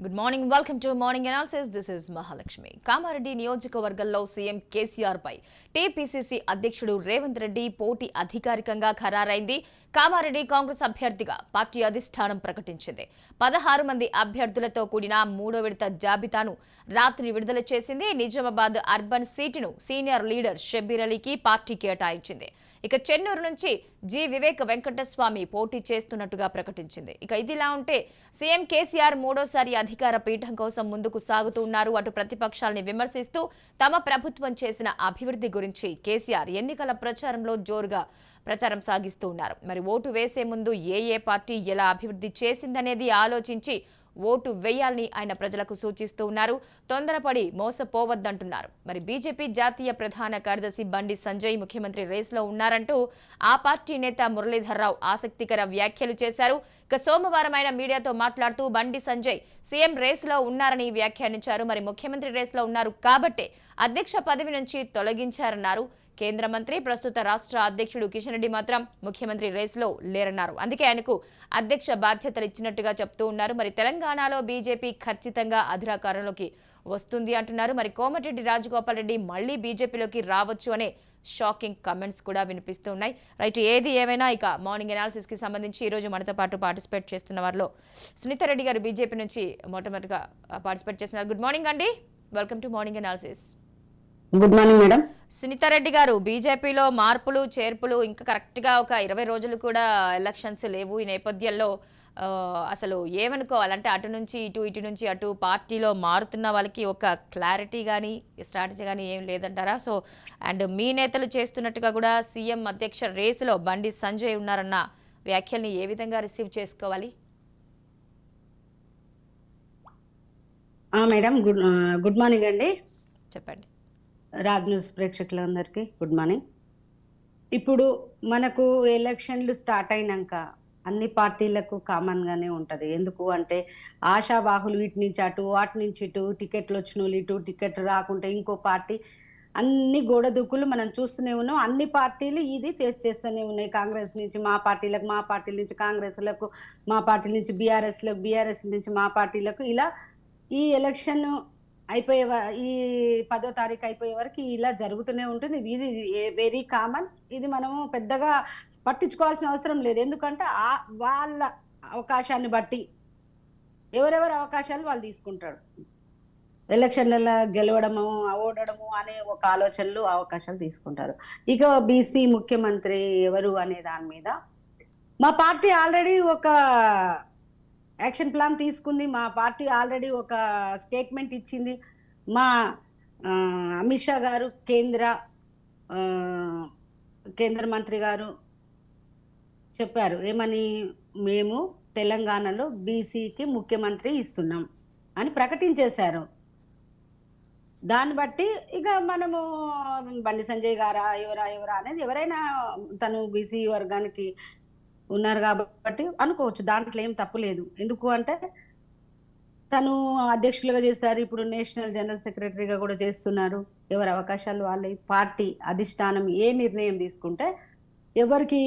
Good morning, welcome to morning analysis. This is Mahalakshmi. Kamareddy నియోజకవర్గంలో CM KCR పై TPCC అధ్యక్షుడు రేవంత్ రెడ్డి పోటీ అధికారికంగా ఖరారైంది. కామారెడ్డి కాంగ్రెస్ అభ్యర్థిగా పార్టీ అధిష్టానం ప్రకటించింది. 16 మంది అభ్యర్థులతో కూడిన మూడో విడత జాబితాను రాత్రి విడుదల చేసింది. నిజామాబాద్ అర్బన్ సీటును సీనియర్ లీడర్ షబ్బీర్ అలీకి పార్టీ కేటాయించింది. ఇక చెన్నూరు నుంచి జి వివేక్ వెంకటస్వామి పోటీ చేస్తున్నట్టుగా ప్రకటించింది. ఇక ఇదిలా ఉంటే సీఎం కేసీఆర్ మూడోసారి అధికార పీఠం కోసం ముందుకు సాగుతూ ఉన్నారు. అటు ప్రతిపక్షాలని విమర్శిస్తూ తమ ప్రభుత్వం చేసిన అభివృద్ధి గురించి కేసీఆర్ ఎన్నికల ప్రచారంలో జోరుగా ప్రచారం సాగిస్తూ ఉన్నారు. మరి ఓటు వేసే ముందు ఏ పార్టీ ఎలా అభివృద్ధి చేసిందనేది ఆలోచించి ఓటు వేయాలని ఆయన ప్రజలకు సూచిస్తూ ఉన్నారు. తొందరపడి మోసపోవద్దంటున్నారు. మరి బీజేపీ జాతీయ ప్రధాన కార్యదర్శి బండి సంజయ్ ముఖ్యమంత్రి రేసులో ఉన్నారంటూ ఆ పార్టీ నేత మురళీధర్ రావు ఆసక్తికర వ్యాఖ్యలు చేశారు. ఇక సోమవారం ఆయన మీడియాతో మాట్లాడుతూ బండి సంజయ్ సీఎం రేసులో ఉన్నారని వ్యాఖ్యానించారు. మరి ముఖ్యమంత్రి రేసులో ఉన్నారు కాబట్టే అధ్యక్ష పదవి నుంచి తొలగించారన్నారు. కేంద్ర మంత్రి, ప్రస్తుత రాష్ట్ర అధ్యక్షుడు కిషన్ రెడ్డి మాత్రం ముఖ్యమంత్రి రేసులో లేరన్నారు. అందుకే ఆయనకు అధ్యక్ష బాధ్యతలు ఇచ్చినట్టుగా చెప్తూ ఉన్నారు. మరి తెలంగాణలో బీజేపీ ఖచ్చితంగా అధికారంలోకి వస్తుంది అంటున్నారు. మరి కోమటిరెడ్డి రాజగోపాల్ రెడ్డి మళ్లీ బీజేపీలోకి రావచ్చు అనే షాకింగ్ కమెంట్స్ కూడా వినిపిస్తూ ఉన్నాయి. రైట్, ఏది ఏమైనా ఇక మార్నింగ్ అనాలిసిస్ కి సంబంధించి ఈ రోజు మనతో పాటు పార్టిసిపేట్ చేస్తున్న వారిలో సునీత రెడ్డి గారు బీజేపీ నుంచి మొట్టమొదటిగా పార్టిసిపేట్ చేస్తున్నారు. గుడ్ మార్నింగ్ అండి, welcome to morning analysis. Good morning madam. Sunitha Reddy గారు, బీజేపీలో మార్పులు చేర్పులు ఇంకా కరెక్ట్ గా ఒక 20 రోజులు కూడా ఎలక్షన్స్ లేవు. ఈ నేపథ్యంలో అసలు ఏమనుకోవాలంటే అటు నుంచి ఇటు, ఇటు నుంచి అటు పార్టీలో మారుతున్న వాళ్ళకి ఒక క్లారిటీ కానీ స్ట్రాటజీ కానీ ఏం లేదంటారా? సో అండ్ మీ నేతలు చేస్తున్నట్టుగా కూడా సీఎం అధ్యక్ష రేసులో బండి సంజయ్ ఉన్నారన్న వ్యాఖ్యల్ని ఏ విధంగా రిసీవ్ చేసుకోవాలి? మేడం గుడ్ మార్నింగ్ అండి. చెప్పండి. రాజ్ న్యూస్ ప్రేక్షకులందరికీ గుడ్ మార్నింగ్. ఇప్పుడు మనకు ఎలక్షన్లు స్టార్ట్ అయినాక అన్ని పార్టీలకు కామన్గానే ఉంటుంది. ఎందుకు అంటే ఆశావాహులు వీటి నుంచి అటు, వాటి నుంచి ఇటు, టికెట్లు వచ్చిన వాళ్ళు ఇటు, టికెట్ రాకుంటే ఇంకో పార్టీ, అన్ని గోడదుక్కులు మనం చూస్తూనే ఉన్నాం. అన్ని పార్టీలు ఇది ఫేస్ చేస్తూనే ఉన్నాయి. కాంగ్రెస్ నుంచి మా పార్టీలకు, మా పార్టీల నుంచి కాంగ్రెస్లకు, మా పార్టీల నుంచి బీఆర్ఎస్లకు, బీఆర్ఎస్ నుంచి మా పార్టీలకు, ఇలా ఈ ఎలక్షన్ అయిపోయే ఈ 10వ తారీఖు అయిపోయే వరకు ఇలా జరుగుతూనే ఉంటుంది. ఇది వెరీ కామన్. ఇది మనము పెద్దగా పట్టించుకోవాల్సిన అవసరం లేదు. ఎందుకంటే వాళ్ళ అవకాశాన్ని బట్టి ఎవరెవరి అవకాశాలు వాళ్ళు తీసుకుంటారు. ఎలక్షన్లలో గెలవడము, ఓడడము అనే ఒక ఆలోచనలు, అవకాశాలు తీసుకుంటారు. ఇక బీసీ ముఖ్యమంత్రి ఎవరు అనే దాని మీద మా పార్టీ ఆల్రెడీ ఒక యాక్షన్ ప్లాన్ తీసుకుంది. మా పార్టీ ఆల్రెడీ ఒక స్టేట్మెంట్ ఇచ్చింది. మా అమిత్ షా గారు, కేంద్ర మంత్రి గారు చెప్పారు ఏమని, మేము తెలంగాణలో బీసీకి ముఖ్యమంత్రి ఇస్తున్నాం అని ప్రకటించేశారు. దాన్ని బట్టి ఇక మనము బండి సంజయ్ గారా ఎవరా అనేది, ఎవరైనా తను బీసీ వర్గానికి ఉన్నారు కాబట్టి అనుకోవచ్చు. దాంట్లో ఏం తప్పు లేదు. ఎందుకు అంటే తను అధ్యక్షులుగా చేశారు, ఇప్పుడు నేషనల్ జనరల్ సెక్రటరీగా కూడా చేస్తున్నారు. ఎవరి అవకాశాలు వాళ్ళ పార్టీ అధిష్టానం ఏ నిర్ణయం తీసుకుంటే, ఎవరికి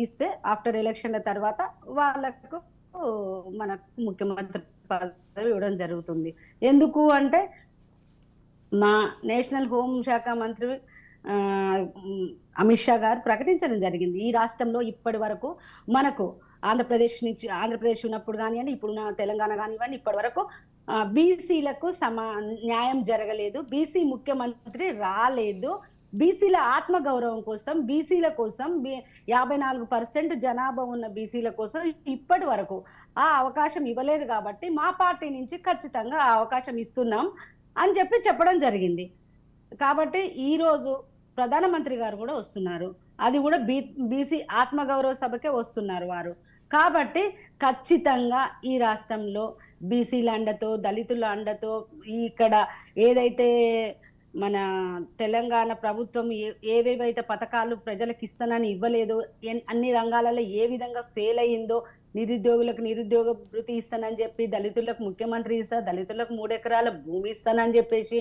ఇస్తే ఆఫ్టర్ ఎలక్షన్ల తర్వాత వాళ్ళకు మనకు ముఖ్యమంత్రి పదవి ఇవ్వడం జరుగుతుంది. ఎందుకు అంటే మా నేషనల్ హోం శాఖ మంత్రి అమిత్ షా గారు ప్రకటించడం జరిగింది. ఈ రాష్ట్రంలో ఇప్పటి వరకు మనకు ఆంధ్రప్రదేశ్ ఉన్నప్పుడు కానివ్వండి, ఇప్పుడున్న తెలంగాణ కానివ్వండి, ఇప్పటి వరకు బీసీలకు న్యాయం జరగలేదు. బీసీ ముఖ్యమంత్రి రాలేదు. బీసీల ఆత్మగౌరవం కోసం, బీసీల కోసం, 54% జనాభా ఉన్న బీసీల కోసం ఇప్పటి వరకు ఆ అవకాశం ఇవ్వలేదు. కాబట్టి మా పార్టీ నుంచి ఖచ్చితంగా ఆ అవకాశం ఇస్తున్నాం అని చెప్పడం జరిగింది. కాబట్టి ఈరోజు ప్రధానమంత్రి గారు కూడా వస్తున్నారు. అది కూడా బీసీ ఆత్మగౌరవ సభకే వస్తున్నారు వారు. కాబట్టి ఖచ్చితంగా ఈ రాష్ట్రంలో బీసీల అండతో, దళితుల అండతో, ఇక్కడ ఏదైతే మన తెలంగాణ ప్రభుత్వం ఏవేవైతే పథకాలు ప్రజలకు ఇస్తానని ఇవ్వలేదో, అన్ని రంగాలలో ఏ విధంగా ఫెయిల్ అయ్యిందో, నిరుద్యోగులకు నిరుద్యోగ భృతి ఇస్తానని చెప్పి, దళితులకు ముఖ్యమంత్రి ఇస్తా, దళితులకు 3 ఎకరాల భూమి ఇస్తానని చెప్పేసి,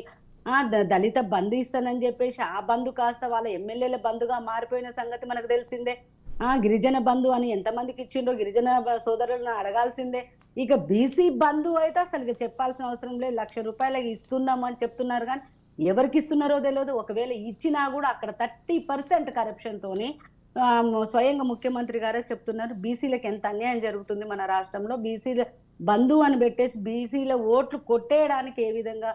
దళిత బంధు ఇస్తానని చెప్పేసి, ఆ బంధు కాస్త వాళ్ళ ఎమ్మెల్యేల బంధుగా మారిపోయిన సంగతి మనకు తెలిసిందే. గిరిజన బంధు అని ఎంతమందికి ఇచ్చిండ్రో గిరిజన సోదరులను అడగాల్సిందే. ఇక బీసీ బంధు అయితే అసలు ఇక చెప్పాల్సిన అవసరం లేదు. ₹1,00,000 ఇస్తున్నాము అని చెప్తున్నారు కానీ ఎవరికి ఇస్తున్నారో తెలియదు. ఒకవేళ ఇచ్చినా కూడా అక్కడ 30% కరప్షన్ తోని స్వయంగా ముఖ్యమంత్రి గారే చెప్తున్నారు బీసీలకు ఎంత అన్యాయం జరుగుతుంది మన రాష్ట్రంలో. బీసీల బంధు అని పెట్టేసి బీసీల ఓట్లు కొట్టేయడానికి ఏ విధంగా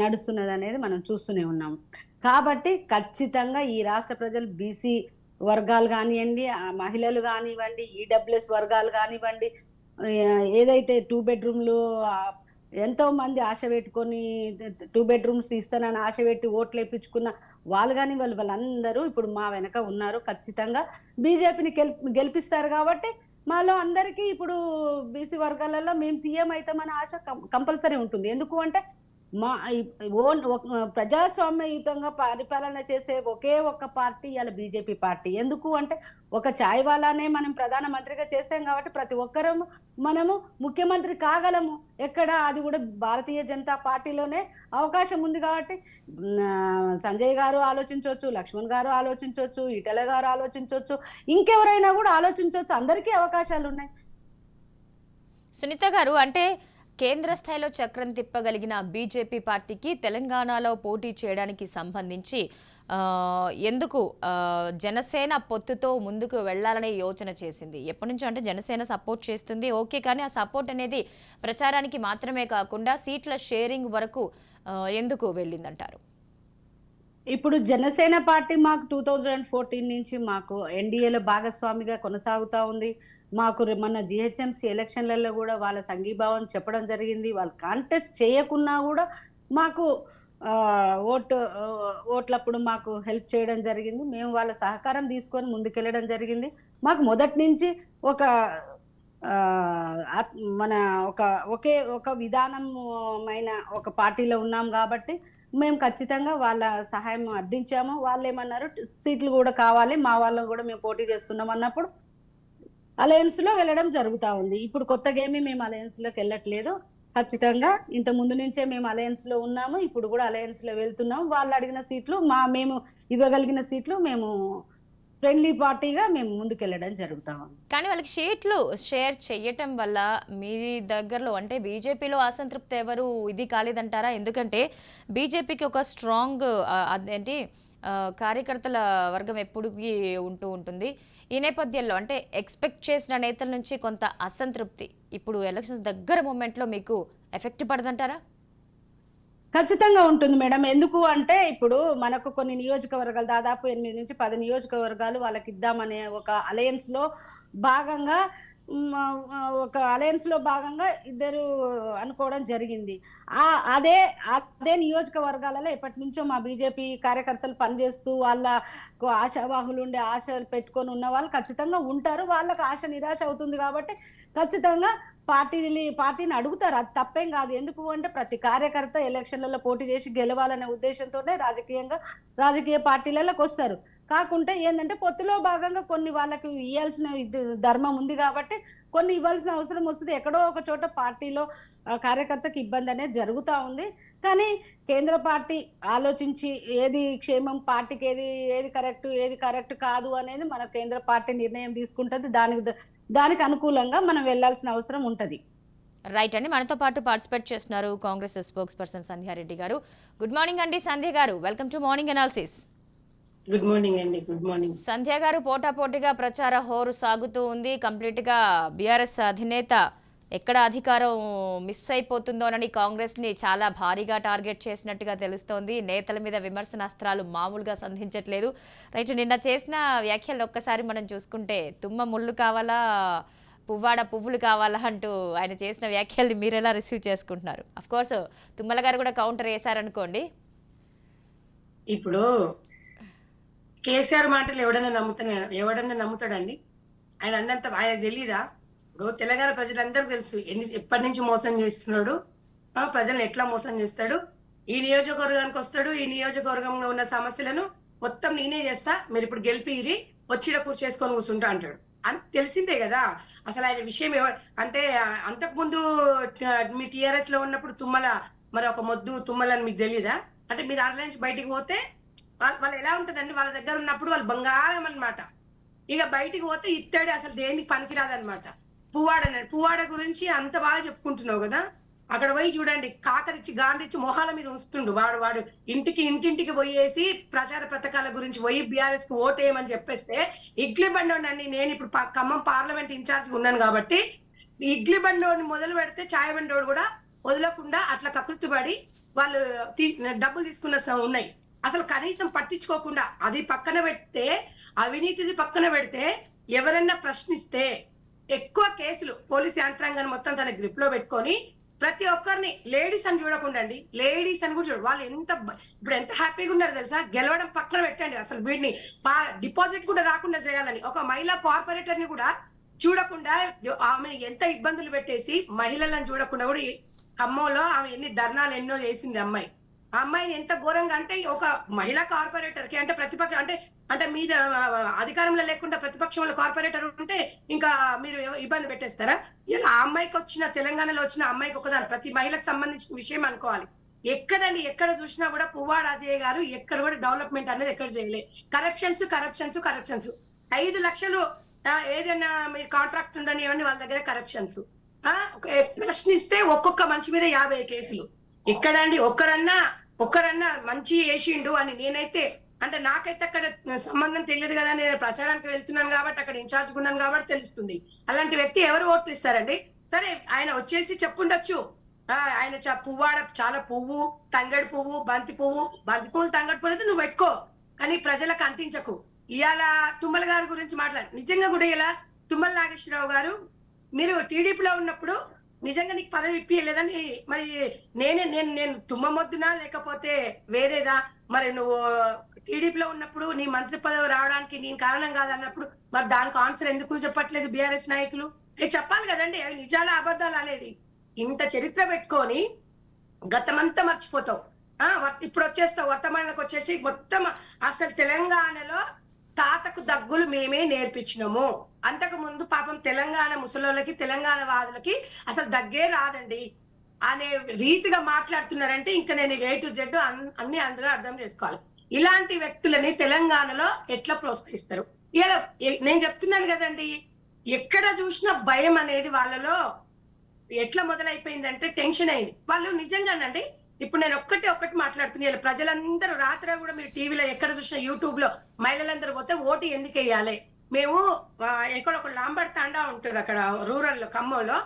నడుస్తున్నది అనేది మనం చూస్తూనే ఉన్నాం. కాబట్టి ఖచ్చితంగా ఈ రాష్ట్ర ప్రజలు బీసీ వర్గాలు కానివ్వండి, మహిళలు కానివ్వండి, ఈడబ్ల్యూఎస్ వర్గాలు కానివ్వండి, ఏదైతే 2 బెడ్రూమ్లు ఎంతో మంది ఆశ పెట్టుకొని 2 బెడ్రూమ్స్ ఇస్తానని ఆశ పెట్టి ఓట్లు వేయించుకున్న వాళ్ళు కానీ వాళ్ళందరూ ఇప్పుడు మా వెనక ఉన్నారు. ఖచ్చితంగా బీజేపీని గెలిపిస్తారు కాబట్టి మాలో అందరికీ ఇప్పుడు బీసీ వర్గాలలో మేము సీఎం అవుతామనే ఆశ కంపల్సరీ ఉంటుంది. ఎందుకు అంటే మా ప్రజాస్వామ్యయుతంగా పరిపాలన చేసే ఒకే ఒక్క పార్టీ ఇవాళ బీజేపీ పార్టీ. ఎందుకు అంటే ఒక ఛాయ్ వాలానే మనం ప్రధానమంత్రిగా చేసాం కాబట్టి ప్రతి ఒక్కరము మనము ముఖ్యమంత్రి కాగలము. ఎక్కడ అది కూడా భారతీయ జనతా పార్టీలోనే అవకాశం ఉంది కాబట్టి సంజయ్ గారు ఆలోచించవచ్చు, లక్ష్మణ్ గారు ఆలోచించవచ్చు, ఈటెల గారు ఆలోచించవచ్చు, ఇంకెవరైనా కూడా ఆలోచించవచ్చు. అందరికీ అవకాశాలు ఉన్నాయి. సునీత గారు, అంటే కేంద్ర స్థాయిలో చక్రం తిప్పగలిగిన బీజేపీ పార్టీకి తెలంగాణలో పోటీ చేయడానికి సంబంధించి ఎందుకు జనసేన పొత్తుతో ముందుకు వెళ్లాలనే యోచన చేసింది? ఎప్పటి నుంచో అంటే జనసేన సపోర్ట్ చేస్తుంది, ఓకే, కానీ ఆ సపోర్ట్ అనేది ప్రచారానికి మాత్రమే కాకుండా సీట్ల షేరింగ్ వరకు ఎందుకు వెళ్ళిందంటారు? ఇప్పుడు జనసేన పార్టీ మాకు 2014 నుంచి మాకు ఎన్డీఏలో భాగస్వామిగా కొనసాగుతూ ఉంది. మాకు మన జిహెచ్ఎంసీ ఎలక్షన్లలో కూడా వాళ్ళ సంఘీభావం చెప్పడం జరిగింది. వాళ్ళు కాంటెస్ట్ చేయకున్నా కూడా మాకు ఓట్లప్పుడు మాకు హెల్ప్ చేయడం జరిగింది. మేము వాళ్ళ సహకారం తీసుకొని ముందుకెళ్ళడం జరిగింది. మాకు మొదటి నుంచి ఒక మన ఒక విధానమైన ఒక పార్టీలో ఉన్నాం కాబట్టి మేము ఖచ్చితంగా వాళ్ళ సహాయం అర్థించాము. వాళ్ళు ఏమన్నారు, సీట్లు కూడా కావాలి, మా వాళ్ళని కూడా మేము పోటీ చేస్తున్నాం అన్నప్పుడు అలయన్స్లో వెళ్ళడం జరుగుతూ ఉంది. ఇప్పుడు కొత్తగా ఏమీ మేము అలయన్స్లోకి వెళ్ళట్లేదు. ఖచ్చితంగా ఇంత ముందు నుంచే మేము అలయన్స్లో ఉన్నాము, ఇప్పుడు కూడా అలయన్స్లో వెళ్తున్నాము. వాళ్ళు అడిగిన సీట్లు మేము ఇవ్వగలిగిన సీట్లు మేము ఫ్రెండ్లీ పార్టీగా మేము ముందుకెళ్ళడం జరుగుతాము. కానీ వాళ్ళకి సీట్లు షేర్ చేయటం వల్ల మీ దగ్గరలో అంటే బీజేపీలో అసంతృప్తి ఎవరు ఇది కాలేదంటారా? ఎందుకంటే బీజేపీకి ఒక స్ట్రాంగ్ అదేంటి కార్యకర్తల వర్గం ఎప్పటికీ ఉంటుంది. ఈ నేపథ్యంలో అంటే ఎక్స్పెక్ట్ చేసిన నేతల నుంచి కొంత అసంతృప్తి ఇప్పుడు ఎలక్షన్స్ దగ్గర మూమెంట్లో మీకు ఎఫెక్ట్ పడదంటారా? ఖచ్చితంగా ఉంటుంది మేడం. ఎందుకు అంటే ఇప్పుడు మనకు కొన్ని నియోజకవర్గాలు దాదాపు 8 నుంచి 10 నియోజకవర్గాలు వాళ్ళకి ఇద్దామనే ఒక అలయన్స్లో భాగంగా ఇద్దరు అనుకోవడం జరిగింది. అదే నియోజకవర్గాలలో ఎప్పటి నుంచో మా బీజేపీ కార్యకర్తలు పనిచేస్తూ వాళ్ళకు ఆశావాహులు ఉండే ఆశలు పెట్టుకొని ఉన్న వాళ్ళు ఖచ్చితంగా ఉంటారు. వాళ్ళకు ఆశ నిరాశ అవుతుంది కాబట్టి ఖచ్చితంగా పార్టీని అడుగుతారు. అది తప్పేం కాదు. ఎందుకు అంటే ప్రతి కార్యకర్త ఎలక్షన్లలో పోటీ చేసి గెలవాలనే ఉద్దేశంతోనే రాజకీయ పార్టీలలోకి వస్తారు. కాకుంటే ఏంటంటే పొత్తులో భాగంగా కొన్ని వాళ్ళకి ఇవ్వాల్సిన ధర్మం ఉంది కాబట్టి కొన్ని ఇవ్వాల్సిన అవసరం వస్తుంది. ఎక్కడో ఒక చోట పార్టీలో కార్యకర్తకి ఇబ్బంది అనేది జరుగుతూ ఉంది. కానీ కేంద్ర పార్టీ ఆలోచించి ఏది క్షేమం పార్టీకి ఏది కరెక్ట్ కాదు అనేది మన కేంద్ర పార్టీ నిర్ణయం తీసుకుంటుంది. దానికి అనుకూలంగా మనం వెళ్లాల్సిన అవసరం ఉంటుంది. రైట్ అండి. మనతో పాటు పార్టిసిపేట్ చేస్తున్నారు కాంగ్రెస్ స్పోక్స్ పర్సన్ సంధ్యారెడ్డి గారు. గుడ్ మార్నింగ్ అండి సంధ్య గారు, welcome to morning analysis. Good morning అండి. గుడ్ మార్నింగ్ సంధ్య గారు. పోటాపోటీగా ప్రచార హోరు సాగుతూ ఉంది. కంప్లీట్ గా బీఆర్ఎస్ అధినేత ఎక్కడ అధికారం మిస్ అయిపోతుందోనని కాంగ్రెస్ ని చాలా భారీగా టార్గెట్ చేసినట్టుగా తెలుస్తోంది. నేతల మీద విమర్శనాస్త్రాలు మామూలుగా సంధించట్లేదు. రైట్, నిన్న చేసిన వ్యాఖ్యలు ఒక్కసారి మనం చూసుకుంటే తుమ్మ ముళ్ళు కావాలా పువ్వాడ పువ్వులు కావాలా అంటూ ఆయన చేసిన వ్యాఖ్యల్ని మీరు ఎలా రిసీవ్ చేసుకుంటున్నారు? అఫ్ కోర్స్ తుమ్మల గారు కూడా కౌంటర్ వేశారనుకోండి. ఇప్పుడు కేసీఆర్ మాటలు ఎవడన్నా నమ్ముతాడండి? ఆయన అన్నంత ఆయన తెలీదా? ఇప్పుడు తెలంగాణ ప్రజలందరూ తెలుసు ఎప్పటి నుంచి మోసం చేస్తున్నాడు, ప్రజలను ఎట్లా మోసం చేస్తాడు. ఈ నియోజకవర్గానికి వస్తాడు, ఈ నియోజకవర్గంలో ఉన్న సమస్యలను మొత్తం నేనే చేస్తా, మీరు ఇప్పుడు గెలిపిరి వచ్చి కూర్చేసుకొని కూర్చుంటా అంటాడు. అంత తెలిసిందే కదా. అసలు ఆయన విషయం అంటే అంతకుముందు మీ టీఆర్ఎస్ లో ఉన్నప్పుడు తుమ్మల మరి ఒక మొద్దు తుమ్మలని మీకు తెలీదా? అంటే మీ దాంట్లో నుంచి బయటికి పోతే వాళ్ళు ఎలా ఉంటుందండి, వాళ్ళ దగ్గర ఉన్నప్పుడు వాళ్ళు బంగారం అన్నమాట. ఇక బయటికి పోతే ఇత్తడి అసలు దేనికి పనికిరాదనమాట. పువ్వాడ గురించి అంత బాగా చెప్పుకుంటున్నావు కదా, అక్కడ పోయి చూడండి, కాకరిచ్చి గాండిచ్చి మొహాల మీద ఉంచుతుండు. వాడు ఇంటింటికి పోయేసి ప్రచార పథకాల గురించి పోయి బీఆర్ఎస్ కి ఓటేయమని చెప్పేస్తే, ఇడ్లీ బండోనండి, నేను ఇప్పుడు ఖమ్మం పార్లమెంట్ ఇన్ఛార్జ్ ఉన్నాను కాబట్టి, ఇడ్లీ బండోని మొదలు పెడితే చాయ్ బండోడు కూడా వదలకుండా అట్లా కకృతిపడి వాళ్ళు డబ్బులు తీసుకున్న ఉన్నాయి. అసలు కనీసం పట్టించుకోకుండా అది పక్కన పెడితే, అవినీతిది పక్కన పెడితే, ఎవరన్నా ప్రశ్నిస్తే ఎక్కువ కేసులు పోలీస్ యంత్రాంగాన్ని మొత్తం తన గ్రిప్ లో పెట్టుకొని ప్రతి ఒక్కరిని లేడీస్ అని చూడకుండా అండి, లేడీస్ అని కూడా చూడు, వాళ్ళు ఇప్పుడు ఎంత హ్యాపీగా ఉన్నారు తెలుసా. గెలవడం పక్కన పెట్టండి, అసలు వీడిని డిపాజిట్ కూడా రాకుండా చేయాలని ఒక మహిళా కార్పొరేటర్ ని కూడా చూడకుండా ఆమె ఎంత ఇబ్బందులు పెట్టేసి మహిళలను చూడకుండా కూడా ఖమ్మంలో ఆమె ఎన్ని ధర్నాలు ఎన్నో చేసింది అమ్మాయి. ఆ అమ్మాయిని ఎంత ఘోరంగా అంటే, ఒక మహిళా కార్పొరేటర్ కి అంటే ప్రతిపక్ష అంటే మీద అధికారంలో లేకుండా ప్రతిపక్షంలో కార్పొరేటర్ ఉంటే ఇంకా మీరు ఇబ్బంది పెట్టేస్తారా? ఇలా ఆ అమ్మాయికి వచ్చిన, తెలంగాణలో వచ్చిన అమ్మాయికి ఒకదాని ప్రతి మహిళకు సంబంధించిన విషయం అనుకోవాలి. ఎక్కడ చూసినా కూడా పువ్వాడ అజయ్ గారు ఎక్కడ కూడా డెవలప్మెంట్ అనేది ఎక్కడ చేయలే. కరప్షన్స్ 5 లక్షలు ఏదైనా మీరు కాంట్రాక్ట్ ఉండని వాళ్ళ దగ్గర కరప్షన్స్. ప్రశ్నిస్తే ఒక్కొక్క మనిషి మీద 50 కేసులు. ఎక్కడండి ఒక్కరన్నా మంచి వేసిండు అని నేనైతే అంటే నాకైతే అక్కడ సంబంధం తెలియదు కదా, నేను ప్రచారానికి వెళ్తున్నాను కాబట్టి, అక్కడ ఇన్ఛార్జ్ ఉన్నాను కాబట్టి తెలుస్తుంది. అలాంటి వ్యక్తి ఎవరు ఓట్లు ఇస్తారండి? సరే ఆయన వచ్చేసి చెప్పుండొచ్చు, ఆయన పువ్వాడ చాలా పువ్వు, తంగడి పువ్వు, బంతి పువ్వులు తంగడి పువ్వు అయితే నువ్వు పెట్టుకో, కానీ ప్రజలకు అంటించకు. ఇవాళ తుమ్మల గారి గురించి మాట్లాడు, నిజంగా కూడా ఇలా తుమ్మల నాగేశ్వరరావు గారు మీరు టీడీపీలో ఉన్నప్పుడు నిజంగా నీకు పదవి ఇప్పియలేదని, మరి నేను తుమ్మమొద్దునా లేకపోతే వేరేదా? మరి నువ్వు టీడీపీలో ఉన్నప్పుడు నీ మంత్రి పదవి రావడానికి నేను కారణం కాదన్నప్పుడు మరి దానికి ఆన్సర్ ఎందుకు చెప్పట్లేదు బీఆర్ఎస్ నాయకులు? చెప్పాలి కదండి, అవి నిజాల అబద్ధాలు అనేది. ఇంత చరిత్ర పెట్టుకొని గతమంతా మర్చిపోతావు, ఇప్పుడు వచ్చేస్తావు వర్తమానానికి వచ్చేసి మొత్తం. అసలు తెలంగాణలో తాతకు దగ్గులు మేమే నేర్పించినాము. అంతకు ముందు పాపం తెలంగాణ ముసలోళ్ళకి, తెలంగాణ వాదులకి అసలు దగ్గే రాదండి అనే రీతిగా మాట్లాడుతున్నారంటే ఇంకా నేను A to Z అన్ని అందరూ అర్థం చేసుకోవాలి. ఇలాంటి వ్యక్తులని తెలంగాణలో ఎట్లా ప్రోత్సహిస్తారు? ఇలా నేను చెప్తున్నాను కదండి, ఎక్కడ చూసినా భయం అనేది వాళ్ళలో ఎట్లా మొదలైపోయిందంటే టెన్షన్ అయింది. వాళ్ళు నిజంగానండి, ఇప్పుడు నేను ఒక్కటి మాట్లాడుతున్నా, ప్రజలందరూ రాత్రి కూడా మీరు టీవీలో ఎక్కడ చూసినా యూట్యూబ్ లో మహిళలందరూ పోతే ఓటు ఎందుకు వేయాలి, మేము ఎక్కడ ఒక లాంబర్ తాండా ఉంటుంది అక్కడ రూరల్ లో ఖమ్మంలో,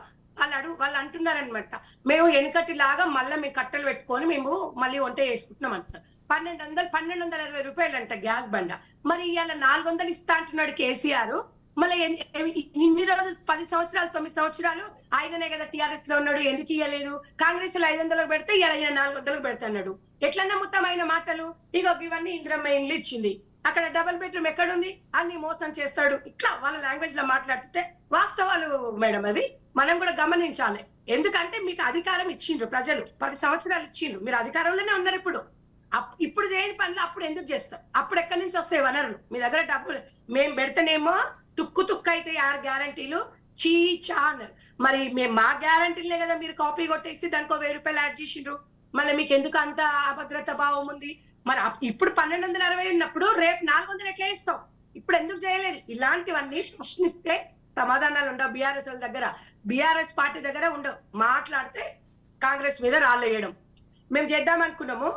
వాళ్ళు అంటున్నారనమాట, మేము వెనుకటి లాగా మళ్ళీ మేము కట్టెలు పెట్టుకొని మేము మళ్ళీ వంట చేసుకుంటున్నాం అంటారు. 1220 రూపాయలు అంట గ్యాస్ బండ. మరి ఇవాళ 400 ఇస్తా అంటున్నాడు కేసీఆర్. మళ్ళీ ఇన్ని రోజులు 10 సంవత్సరాలు 9 సంవత్సరాలు ఆయననే కదా టీఆర్ఎస్ లో ఉన్నాడు, ఎందుకు ఇవ్వలేదు? కాంగ్రెస్ లో 500 పెడితే ఇవాళ 400 పెడతాడు. ఎట్లా నమ్ముతాం ఆయన మాటలు? ఇగో ఇవన్నీ ఇందిరమ్మ ఇండ్లు ఇచ్చింది, అక్కడ డబుల్ బెడ్రూమ్ ఎక్కడుంది, అన్ని మోసం చేస్తాడు, ఇట్లా వాళ్ళ లాంగ్వేజ్ లో మాట్లాడుతుంటే వాస్తవాలు మేడం అవి మనం కూడా గమనించాలి. ఎందుకంటే మీకు అధికారం ఇచ్చిండ్రు ప్రజలు, 10 సంవత్సరాలు ఇచ్చిండ్రు, మీరు అధికారంలోనే ఉన్నారు. ఇప్పుడు చేయని పనులు అప్పుడు ఎందుకు చేస్తారు? అప్పుడు ఎక్కడి నుంచి వస్తాయి వనరులు? మీ దగ్గర డబ్బులు మేము పెడితేనేమో తుక్కు అయితే 6 గ్యారంటీలు చాన్, మరి మేము మా గ్యారంటీలే కదా మీరు కాపీ కొట్టేసి దానికో 1000 రూపాయలు యాడ్ చేసిండ్రు. మళ్ళీ మీకు ఎందుకు అంత అభద్రత భావం ఉంది? మరి ఇప్పుడు 1260 ఉన్నప్పుడు రేపు 400 ఎట్లా ఇస్తాం? ఇప్పుడు ఎందుకు చేయలేదు? ఇలాంటివన్నీ ప్రశ్నిస్తే సమాధానాలు ఉండవు బీఆర్ఎస్ వాళ్ళ దగ్గర, బీఆర్ఎస్ పార్టీ దగ్గర ఉండవు. మాట్లాడితే కాంగ్రెస్ మీద రాళ్ళేయడం. మేము చేద్దాం అనుకున్నాము,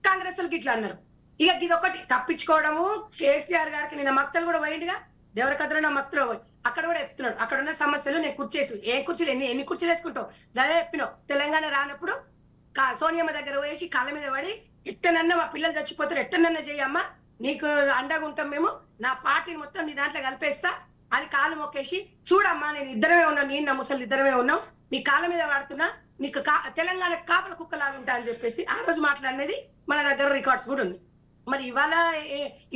కాంగ్రెస్ వాళ్ళకి ఇట్లా అన్నారు. ఇక ఇదొకటి తప్పించుకోవడము. కేసీఆర్ గారికి నిన్న మక్తలు కూడా పోయిందిగా, దేవరకద్ర మక్తలో పోయి అక్కడ కూడా చెప్తున్నాడు, అక్కడ ఉన్న సమస్యలు నేను కుర్చేసి ఎన్ని కుర్చీలు వేసుకుంటావు అదే చెప్పినావు. తెలంగాణ రానప్పుడు సోనియమ్మ దగ్గర వేసి కాళ్ళ మీద పడి ఎట్టనన్నా మా పిల్లలు చచ్చిపోతారు, ఎట్టనన్నా చేయమ్మా, నీకు అండగా ఉంటాం మేము, నా పార్టీని మొత్తం నీ దాంట్లో కలిపేస్తా అని కాళ్ళు మొక్కేసి, చూడమ్మా నేను ఇద్దరమే ఉన్నాం, నేను నా ముసలు ఇద్దరమే ఉన్నాం, నీ కాళ్ళ మీద వాడుతున్నా, నీకు తెలంగాణ కాపల కుక్కలాగా ఉంటా అని చెప్పేసి ఆ రోజు మాట్లాడినది మన దగ్గర రికార్డ్స్ కూడా ఉంది. మరి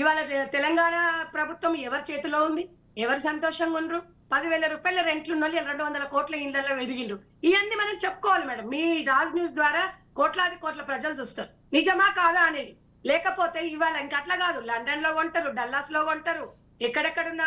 ఇవాళ తెలంగాణ ప్రభుత్వం ఎవరి చేతిలో ఉంది? ఎవరు సంతోషంగా ఉండరు? 10,000 రూపాయల రెంట్లు ఉన్న 200 కోట్ల ఇళ్లలో ఎదిగిండ్రు. ఇవన్నీ మనం చెప్పుకోవాలి మేడం. మీ రాజ్ న్యూస్ ద్వారా కోట్ల ప్రజలు చూస్తారు, నిజమా కాదా అనేది. లేకపోతే ఇవాళ ఇంకట్లా కాదు, లండన్ లో కొంటారు, డల్లాస్ లో కొంటారు, ఎక్కడెక్కడున్న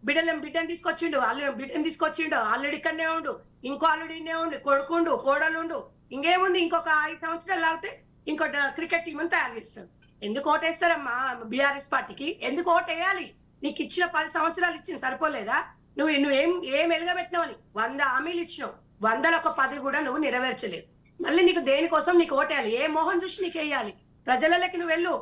బిడ్డని తీసుకొచ్చిండు, బిడ్డని తీసుకొచ్చిండు, అల్లుడు ఇక్కడనే ఉండు, ఇంకో అల్లుడినే ఉండు, కొడుకుండు, కోడలుండు, ఇంకేముంది, ఇంకొక 5 సంవత్సరాలు ఆగితే ఇంకో క్రికెట్ టీం అని తయారు చేస్తారు. ఎందుకు ఓటేస్తారమ్మా బీఆర్ఎస్ పార్టీకి? ఎందుకు ఓటేయాలి? నీకు ఇచ్చిన 10 సంవత్సరాలు ఇచ్చిన సరిపోలేదా? నువ్వేం ఎలుగబెట్టినావని 100 హామీలు ఇచ్చినావు, 100లో ఒక 10 కూడా నువ్వు నెరవేర్చలేదు. మళ్ళీ నీకు దేనికోసం నీకు ఓటేయాలి? ఏ మోహన్ చూసి నీకు వేయాలి? ప్రజలకి నువ్వు వెళ్ళు,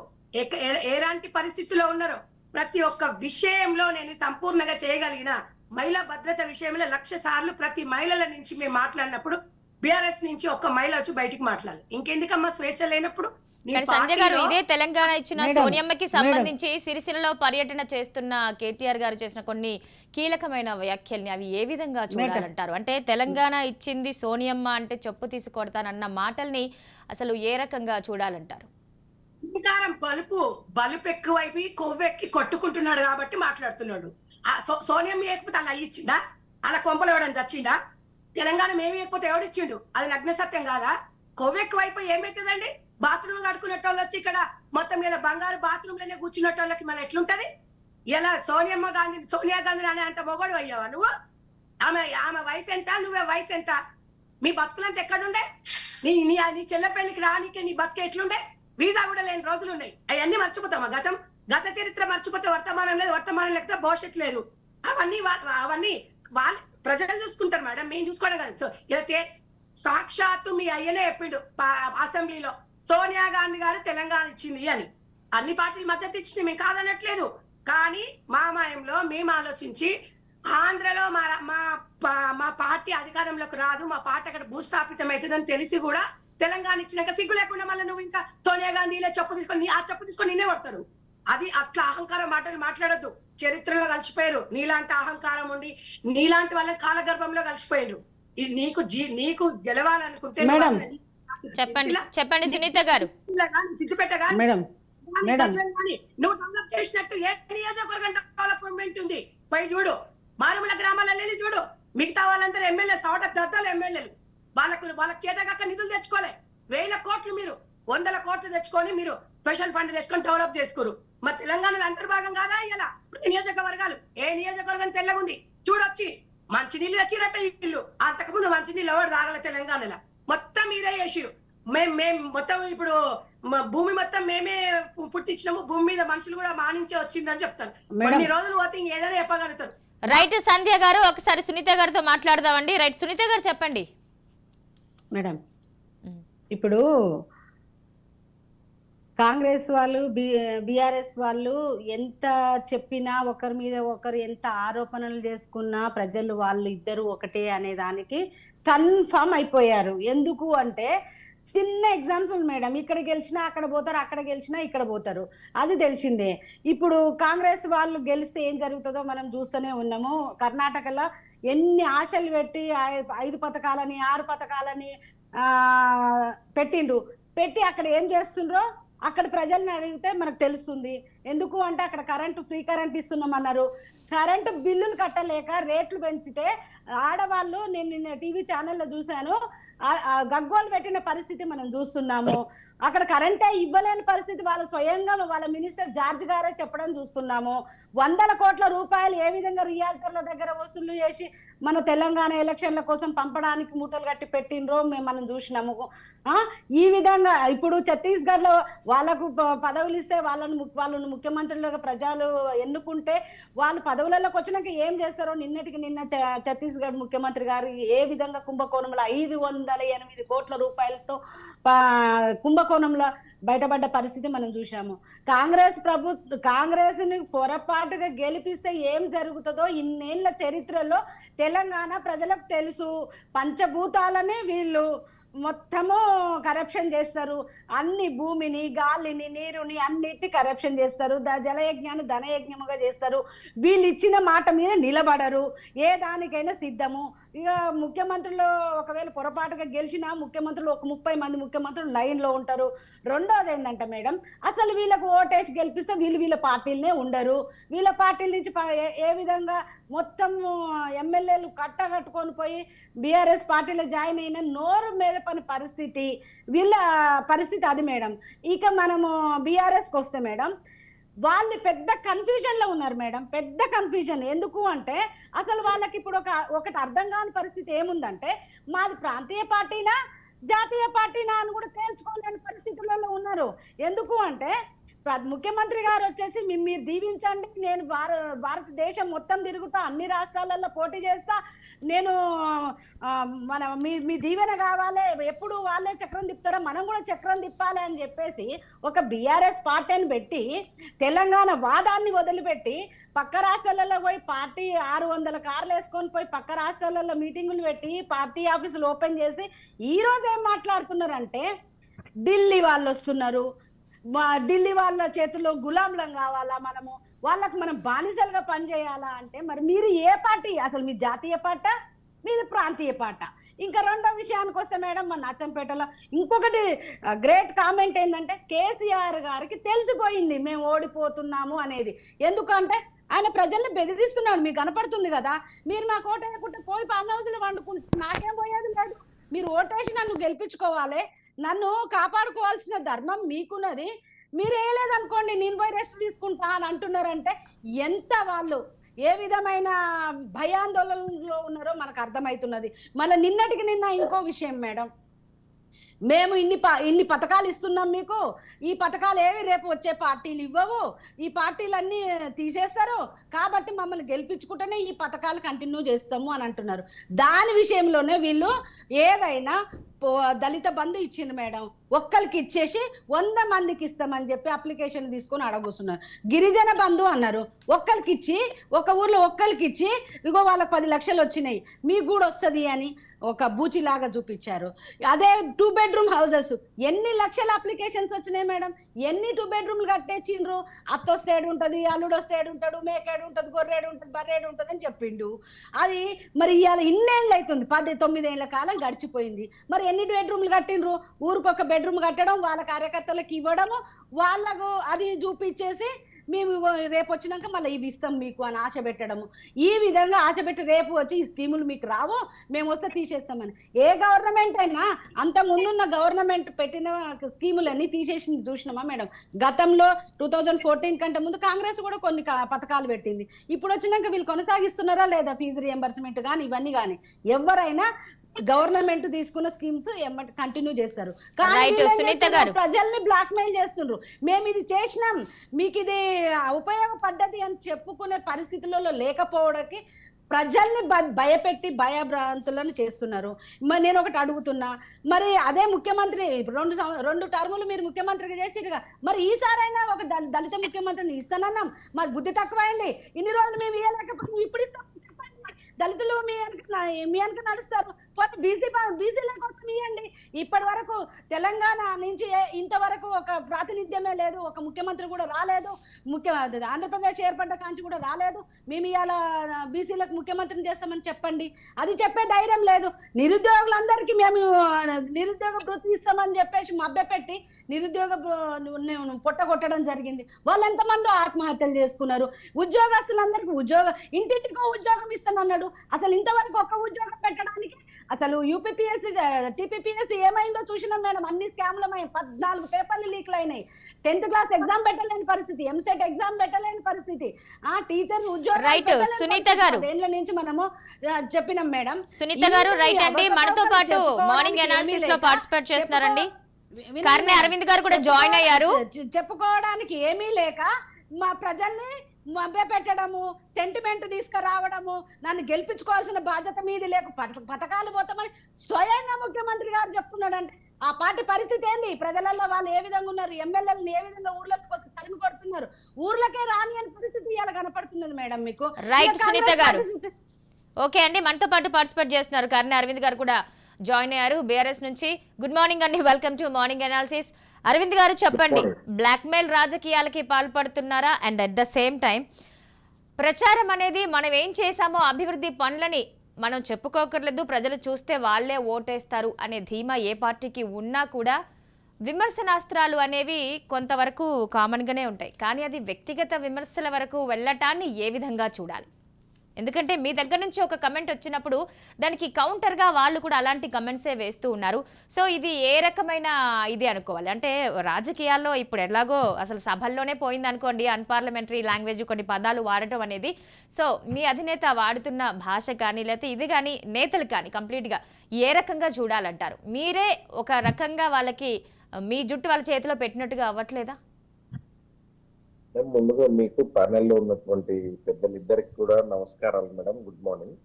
ఎలాంటి పరిస్థితిలో ఉన్నారో ప్రతి ఒక్క విషయంలో నేను సంపూర్ణంగా చేయగలిగిన మహిళా భద్రత విషయంలో 1,00,000 సార్లు ప్రతి మహిళల నుంచి మేము మాట్లాడినప్పుడు బీఆర్ఎస్ నుంచి ఒక్క మహిళ వచ్చి బయటికి మాట్లాడాలి. ఇంకెందుకమ్మా స్వేచ్ఛ లేనప్పుడు? కానీ సంజయ్ గారు, ఇదే తెలంగాణ ఇచ్చిన సోనియమ్మకి సంబంధించి సిరిసిల్లలో పర్యటన చేస్తున్న కేటీఆర్ గారు చేసిన కొన్ని కీలకమైన వ్యాఖ్యల్ని అవి ఏ విధంగా చూడాలంటారు? అంటే తెలంగాణ ఇచ్చింది సోనియమ్మ అంటే చెప్పు తీసుకొడతానన్న మాటల్ని అసలు ఏ రకంగా చూడాలంటారు? అధికారం బలుపు ఎక్కువైపోయి కొవ్వెక్కి కొట్టుకుంటున్నాడు కాబట్టి మాట్లాడుతున్నాడు. సోనియమ్మ వేయకపోతే అలా ఇచ్చిందా? అలా కొంపలు ఎవడని చచ్చిందా? తెలంగాణ మేము వేయకపోతే ఎవడిచ్చిండు? అది నగ్న సత్యం కాదా? కొవ్వెక్కువైపోయి ఏమైతుందండి? బాత్రూమ్ కడుకునేటోళ్ళు వచ్చి ఇక్కడ మొత్తం మీద బంగారు బాత్రూమ్ లోనే కూర్చునేటోళ్ళకి మళ్ళీ ఎట్లుంటది? ఇలా సోనియా గాంధీ అనే అంత మొగడు అయ్యావా నువ్వు? ఆమె వయసు ఎంత, నువ్వే వయసు ఎంత? మీ బతుకులంతా ఎక్కడుండే? నీ చెల్ల పెళ్లికి రానికి నీ బతుకు ఎట్లుండే? వీసా కూడా లేని రోజులు ఉన్నాయి. అవన్నీ మర్చిపోతామా? గత చరిత్ర మర్చిపోతే వర్తమానం లేదు, వర్తమానం లేకపోతే భవిష్యత్తు లేదు. అవన్నీ వాళ్ళు ప్రజలు చూసుకుంటారు మేడం, మేము చూసుకోవడం కాదు. ఇలా సాక్షాత్తు మీ అయ్యనే చెప్పిండు అసెంబ్లీలో, సోనియా గాంధీ గారు తెలంగాణ ఇచ్చింది అని. అన్ని పార్టీలు మద్దతు ఇచ్చింది, మేము కాదనట్లేదు. కానీ మా మాయంలో మేము ఆలోచించి ఆంధ్రలో మా పార్టీ అధికారంలోకి రాదు, మా పార్టీ అక్కడ భూస్థాపితం అవుతుందని తెలిసి కూడా తెలంగాణ ఇచ్చినాక సిగ్గు లేకుండా మళ్ళీ నువ్వు ఇంకా సోనియా గాంధీ ఇలా చెప్పు తీసుకొని నిన్నే కొడతారు. అది అట్లా అహంకారం మాటలు మాట్లాడద్దు. చరిత్రలో కలిసిపోయారు. నీలాంటి అహంకారం ఉండి నీలాంటి వాళ్ళ కాలగర్భంలో కలిసిపోయారు. నీకు గెలవాలనుకుంటే చెప్పండి సునీత గారు. సిద్దిపేట నువ్వు డెవలప్ చేసినట్టు ఏ నియోజకవర్గం డెవలప్మెంట్ ఉంది పోయి చూడు. మారుమూల గ్రామాలలో వెళ్ళి చూడు. మిగతా వాళ్ళందరూ ఎమ్మెల్యే దత్తాలు ఎమ్మెల్యేలు. వాళ్ళకి చేతగాక నిధులు తెచ్చుకోలే. 1000 కోట్లు మీరు 100 కోట్లు తెచ్చుకొని మీరు స్పెషల్ ఫండ్ తెచ్చుకొని డెవలప్ చేసుకోరు. మా తెలంగాణలో అంతర్భాగం కాదా ఇలా నియోజకవర్గాలు? ఏ నియోజకవర్గం తెల్లగుంది చూడొచ్చి. మంచినీళ్ళు తెచ్చిరట్ట ఇల్లు. అంతకుముందు మంచినీళ్ళు ఎవరు తాగలే తెలంగాణలో. మొత్తం మీరే చేసిరు. మేము మొత్తం ఇప్పుడు భూమి మొత్తం మేమే పుట్టించినాము. భూమి మీద మనుషులు కూడా మానించే వచ్చిందని చెప్తారు. కొన్ని రోజులు పోతే ఏదైనా చెప్పగలుగుతారు. రైట్ సంధ్య గారు, ఒకసారి సునీత గారితో మాట్లాడదామండి. రైట్ సునీత గారు చెప్పండి. మేడం, ఇప్పుడు కాంగ్రెస్ వాళ్ళు బీఆర్ఎస్ వాళ్ళు ఎంత చెప్పినా, ఒకరి మీద ఒకరు ఎంత ఆరోపణలు చేసుకున్నా ప్రజలు వాళ్ళు ఇద్దరు ఒకటే అనే దానికి కన్ఫర్మ్ అయిపోయారు. ఎందుకు అంటే చిన్న ఎగ్జాంపుల్ మేడం, ఇక్కడ గెలిచినా అక్కడ పోతారు, అక్కడ గెలిచినా ఇక్కడ పోతారు, అది తెలిసిందే. ఇప్పుడు కాంగ్రెస్ వాళ్ళు గెలిస్తే ఏం జరుగుతుందో మనం చూస్తూనే ఉన్నాము. కర్ణాటకలో ఎన్ని ఆశలు పెట్టి 5 పథకాలని 6 పథకాలని పెట్టి అక్కడ ఏం చేస్తుండ్రో అక్కడ ప్రజల్ని అడిగితే మనకు తెలుస్తుంది. ఎందుకు అంటే అక్కడ ఫ్రీ కరెంట్ ఇస్తున్నామన్నారు. కరెంటు బిల్లులు కట్టలేక రేట్లు పెంచితే ఆడవాళ్ళు, నేను నిన్న టీవీ ఛానల్లో చూశాను, గగ్గోలు పెట్టిన పరిస్థితి మనం చూస్తున్నాము. అక్కడ కరెంటే ఇవ్వలేని పరిస్థితి వాళ్ళు స్వయంగా వాళ్ళ మినిస్టర్ జార్జ్ గారే చెప్పడం చూస్తున్నాము. 100 కోట్ల రూపాయలు ఏ విధంగా రియాల్టర్ల దగ్గర వసూలు చేసి మన తెలంగాణ ఎలక్షన్ల కోసం పంపడానికి మూటలు కట్టి పెట్టినరో మనం చూసినాము. ఈ విధంగా ఇప్పుడు ఛత్తీస్గఢ్లో వాళ్ళకు పదవులు ఇస్తే వాళ్ళను ముఖ్యమంత్రులుగా ప్రజలు ఎన్నుకుంటే వాళ్ళు పదవులలోకి వచ్చినాక ఏం చేస్తారో నిన్న ఛత్తీస్గఢ్ ముఖ్యమంత్రి గారు ఏ విధంగా కుంభకోణంలో 508 కోట్ల రూపాయలతో కుంభకోణంలో బయటపడ్డ పరిస్థితి మనం చూసాము. కాంగ్రెస్ ని పొరపాటుగా గెలిపిస్తే ఏం జరుగుతుందో ఇన్నేళ్ల చరిత్రలో తెలంగాణ ప్రజలకు తెలుసు. పంచభూతాలని వీళ్ళు మొత్తము కరప్షన్ చేస్తారు. అన్ని భూమిని, గాలిని, నీరుని అన్నిటిని కరప్షన్ చేస్తారు. జలయజ్ఞాన్ని ధనయజ్ఞముగా చేస్తారు. వీళ్ళు ఇచ్చిన మాట మీద నిలబడరు. ఏ దానికైనా సిద్ధము. ఇక ముఖ్యమంత్రులు ఒకవేళ పొరపాటుగా గెలిచినా ముఖ్యమంత్రులు ఒక 30 మంది ముఖ్యమంత్రులు లైన్లో ఉంటారు. రెండోది ఏంటంటే మేడం, అసలు వీళ్ళకు ఓటేసి గెలిపిస్తే వీళ్ళ పార్టీలనే ఉండరు. వీళ్ళ పార్టీల నుంచి ఏ విధంగా మొత్తం ఎమ్మెల్యేలు కట్టుకొని పోయి బీఆర్ఎస్ పార్టీలో జాయిన్ అయిన నోరు మీద పని పరిస్థితి వీళ్ళ పరిస్థితి అది మేడం. ఇక మనము బీఆర్ఎస్కి వస్తే మేడం, వాళ్ళు పెద్ద కన్ఫ్యూజన్ లో ఉన్నారు మేడం. పెద్ద కన్ఫ్యూజన్. ఎందుకు అంటే అసలు వాళ్ళకి ఇప్పుడు ఒకటి అర్థం కాని పరిస్థితి ఏముందంటే, మాది ప్రాంతీయ పార్టీనా జాతీయ పార్టీనా అని కూడా తేల్చుకోలేని పరిస్థితులలో ఉన్నారు. ఎందుకు అంటే ముఖ్యమంత్రి గారు వచ్చేసి మీరు దీవించండి, నేను భారతదేశం మొత్తం తిరుగుతా, అన్ని రాష్ట్రాలలో పోటీ చేస్తా, నేను మన మీ దీవెన కావాలి, ఎప్పుడు వాళ్ళే చక్రం తిప్పుతారో మనం కూడా చక్రం తిప్పాలి అని చెప్పేసి ఒక బీఆర్ఎస్ పార్టీని పెట్టి తెలంగాణ వాదాన్ని వదిలిపెట్టి పక్క రాష్ట్రాలలో పోయి పార్టీ 600 కార్లు వేసుకొని పోయి పక్క రాష్ట్రాలలో మీటింగులు పెట్టి పార్టీ ఆఫీసులు ఓపెన్ చేసి ఈ రోజు ఏం మాట్లాడుతున్నారంటే ఢిల్లీ వాళ్ళు వస్తున్నారు, ఢిల్లీ వాళ్ళ చేతుల్లో గులాంలం కావాలా, వాళ్ళకు మనం బానిసలుగా పనిచేయాలా అంటే మరి మీరు ఏ పార్టీ? అసలు మీ జాతీయ పార్ట, మీది ప్రాంతీయ పార్ట? ఇంకా రెండో విషయానికి వస్తే మేడం, మన నర్సంపేటలో ఇంకొకటి గ్రేట్ కామెంట్ ఏంటంటే కేసీఆర్ గారికి తెలిసిపోయింది మేము ఓడిపోతున్నాము అనేది. ఎందుకంటే ఆయన ప్రజల్ని బెదిరిస్తున్నాడు, మీకు కనపడుతుంది కదా. మీరు నాకు ఓటేయకుంటే పోయి ఫామ్ హౌస్లో వండుకుంటే నాకేం పోయేది లేదు, మీరు ఓటేసి నన్ను గెలిపించుకోవాలి, నన్ను కాపాడుకోవాల్సిన ధర్మం మీకున్నది, మీరు వేయలేదనుకోండి నేను పోయి రెస్ట్ తీసుకుంటా అని అంటున్నారంటే ఎంత వాళ్ళు ఏ విధమైన భయాందోళనలో ఉన్నారో మనకు అర్థమవుతున్నది. మళ్ళీ నిన్నటికి నిన్న ఇంకో విషయం మేడం, మేము ఇన్ని పథకాలు ఇస్తున్నాం మీకు, ఈ పథకాలు ఏవి రేపు వచ్చే పార్టీలు ఇవ్వవు, ఈ పార్టీలన్నీ తీసేస్తారు, కాబట్టి మమ్మల్ని గెలిపించుకుంటేనే ఈ పథకాలు కంటిన్యూ చేస్తాము అని అంటున్నారు. దాని విషయంలోనే వీళ్ళు ఏదైనా దళిత బంధు ఇచ్చింది మేడం, ఒక్కరికి ఇచ్చేసి 100 మందికి ఇస్తామని చెప్పి అప్లికేషన్ తీసుకొని అడగొస్తున్నారు. గిరిజన బంధు అన్నారు, ఒక్కరికి ఇచ్చి ఒక ఊర్లో ఒక్కరికి ఇచ్చి ఇగో వాళ్ళకి 10 లక్షలు వచ్చినాయి మీకు కూడా వస్తుంది అని ఒక బూచిలాగా చూపించారు. అదే 2 బెడ్రూమ్ హౌసెస్ ఎన్ని లక్షల అప్లికేషన్స్ వచ్చినాయి మేడం, ఎన్ని 2 బెడ్రూమ్లు కట్టేసిండ్రు, అత్తొస్తేడు ఉంటుంది, అల్లుడొస్తేడు ఉంటాడు, మేకేడు ఉంటుంది, గొర్రెడు ఉంటుంది, బర్రెడు ఉంటుంది అని చెప్పిండు. అది మరి ఇవాళ ఇన్నేళ్ళు అవుతుంది, 10-9 ఏళ్ల కాలం గడిచిపోయింది. మరి ఎన్ని బెడ్రూమ్లు కట్టిండ్రు? ఊరికి ఒక బెడ్రూమ్ కట్టడం, వాళ్ళ కార్యకర్తలకు ఇవ్వడము, వాళ్ళకు అది చూపించేసి మేము రేపు వచ్చినాక మళ్ళీ ఇవి ఇస్తాం మీకు అని ఆశ పెట్టడము. ఈ విధంగా ఆశ పెట్టి రేపు వచ్చి ఈ స్కీములు మీకు రావు, మేము వస్తే తీసేస్తామని. ఏ గవర్నమెంట్ అయినా అంత ముందున్న గవర్నమెంట్ పెట్టిన స్కీములన్నీ తీసేసి చూసినామా మేడం? గతంలో 2014 కంటే ముందు కాంగ్రెస్ కూడా కొన్ని పథకాలు పెట్టింది, ఇప్పుడు వచ్చినాక వీళ్ళు కొనసాగిస్తున్నారా లేదా? ఫీజు రియంబర్స్మెంట్ కానీ ఇవన్నీ కానీ ఎవరైనా గవర్నమెంట్ తీసుకున్న స్కీమ్స్ కంటిన్యూ చేస్తారు. ప్రజల్ని బ్లాక్ మెయిల్ చేస్తుండ్రు, మేము ఇది చేసినాం మీకు ఇది ఉపయోగపడ్డది అని చెప్పుకునే పరిస్థితులలో లేకపోవడానికి ప్రజల్ని భయపెట్టి భయభ్రాంతులను చేస్తున్నారు. మరి నేను ఒకటి అడుగుతున్నా, మరి అదే ముఖ్యమంత్రి 2 టర్ములు మీరు ముఖ్యమంత్రిగా చేసిరుగా, మరి ఈసారైనా ఒక దళిత ముఖ్యమంత్రిని ఇస్తానన్నాం, మరి బుద్ధి తక్కువైంది, ఇన్ని రోజులు మేము ఇవ్వలేకపోతే ఇప్పుడు ఇస్తాం. దళితులు మీ వెనక నడుస్తారు, బీసీల కోసం ఇవ్వండి. ఇప్పటి వరకు తెలంగాణ నుంచి ఇంతవరకు ఒక ప్రాతినిధ్యమే లేదు, ఒక ముఖ్యమంత్రి కూడా రాలేదు, ఆంధ్రప్రదేశ్ ఏర్పడ్డ కాంచి కూడా రాలేదు. మేము ఇవాళ బీసీలకు ముఖ్యమంత్రిని చేస్తామని చెప్పండి, అది చెప్పే ధైర్యం లేదు. నిరుద్యోగులందరికీ మేము నిరుద్యోగ భృతి ఇస్తామని చెప్పేసి మభ్యపెట్టి నిరుద్యోగ పొట్టగొట్టడం జరిగింది. వాళ్ళు ఎంతమంది ఆత్మహత్యలు చేసుకున్నారు. ఉద్యోగస్తులందరికీ ఇంటింటికో ఉద్యోగం ఇస్తానన్నాడు, అసలు ఇంతవరకు ఒక్క ఉద్యోగం పెట్టడానికి అసలు యూపీపీఎస్సీ టీపీపీఎస్సీ ఏమైందో చూసినాం మేడం. అన్ని స్కామ్లమై 14 పేపర్లు లీక్లు అయినాయి, 10th క్లాస్ ఎగ్జామ్ పెట్టలేని పరిస్థితి, ఎంసెట్ ఎగ్జామ్ పెట్టలేని పరిస్థితి, టీచర్స్ ఉద్యోగాలు సునీత గారు దేంట్ల నుంచి మనము చెప్పినాం మేడం. సునీత గారు రైట్ అండి, మనతో పాటు మార్నింగ్ అనాలిసిస్ లో పార్టిసిపేట్ చేస్తున్నారండి. కర్ణే అరవింద్ గారు కూడా జాయిన్ అయ్యారు. చెప్పుకోవడానికి ఏమీ లేక మా ప్రజల్ని మభ్య పెట్టడము, సెంటిమెంట్ తీసుకురావడము, నన్ను గెలిపించుకోవాల్సిన బాధ్యత మీది లేక పథకాలు పోతామని స్వయంగా ముఖ్యమంత్రి గారు చెప్తున్నాడంటే ఆ పార్టీ పరిస్థితి ఏంది? ప్రజలలో వాళ్ళు ఏ విధంగా ఉన్నారు, ఎమ్మెల్యేలను ఏ విధంగా ఊర్లకు వస్తే తరిమి కొడుతున్నారు, ఊర్లకే రాని అని పరిస్థితి ఇలా కనపడుతున్నది మేడం మీకు. రైట్ సునీత గారు, ఓకే అండి, మనతో పాటు పార్టిసిపేట్ చేస్తున్నారు కర్ణే అరవింద్ గారు కూడా జాయిన్ అయ్యారు బీఆర్ఎస్ నుంచి. గుడ్ మార్నింగ్ అండి, welcome to morning analysis. Aravind గారు చెప్పండి, బ్లాక్మెయిల్ రాజకీయాలకి పాల్పడుతున్నారా? And at the same time ప్రచారం అనేది మనం ఏం చేశామో అభివృద్ధి పనులని మనం చెప్పుకోకర్లేదు, ప్రజలు చూస్తే వాళ్లే ఓటేస్తారు అనే ధీమా ఏ పార్టీకి ఉన్నా కూడా విమర్శనాస్త్రాలు అనేవి కొంతవరకు కామన్గానే ఉంటాయి. కానీ అది వ్యక్తిగత విమర్శల వరకు వెళ్ళటాన్ని ఏ విధంగా చూడాలి? ఎందుకంటే మీ దగ్గర నుంచి ఒక కమెంట్ వచ్చినప్పుడు దానికి కౌంటర్గా వాళ్ళు కూడా అలాంటి కమెంట్సే వేస్తూ ఉన్నారు. సో ఇది ఏ రకమైన ఇది అనుకోవాలి? అంటే రాజకీయాల్లో ఇప్పుడు ఎలాగో అసలు సభల్లోనే పోయింది అనుకోండి, అన్పార్లమెంటరీ లాంగ్వేజ్ కొన్ని పదాలు వాడటం అనేది. సో మీ అధినేత వాడుతున్న భాష కానీ లేకపోతే ఇది కానీ నేతలు కానీ కంప్లీట్గా ఏ రకంగా చూడాలంటారు? మీరే ఒక రకంగా వాళ్ళకి మీ జుట్టు వాళ్ళ చేతిలో పెట్టినట్టుగా అవ్వట్లేదా? మేడం, ముందుగా మీకు ప్యానెల్లో ఉన్నటువంటి పెద్దలిద్దరికి కూడా నమస్కారాలు madam. Good morning.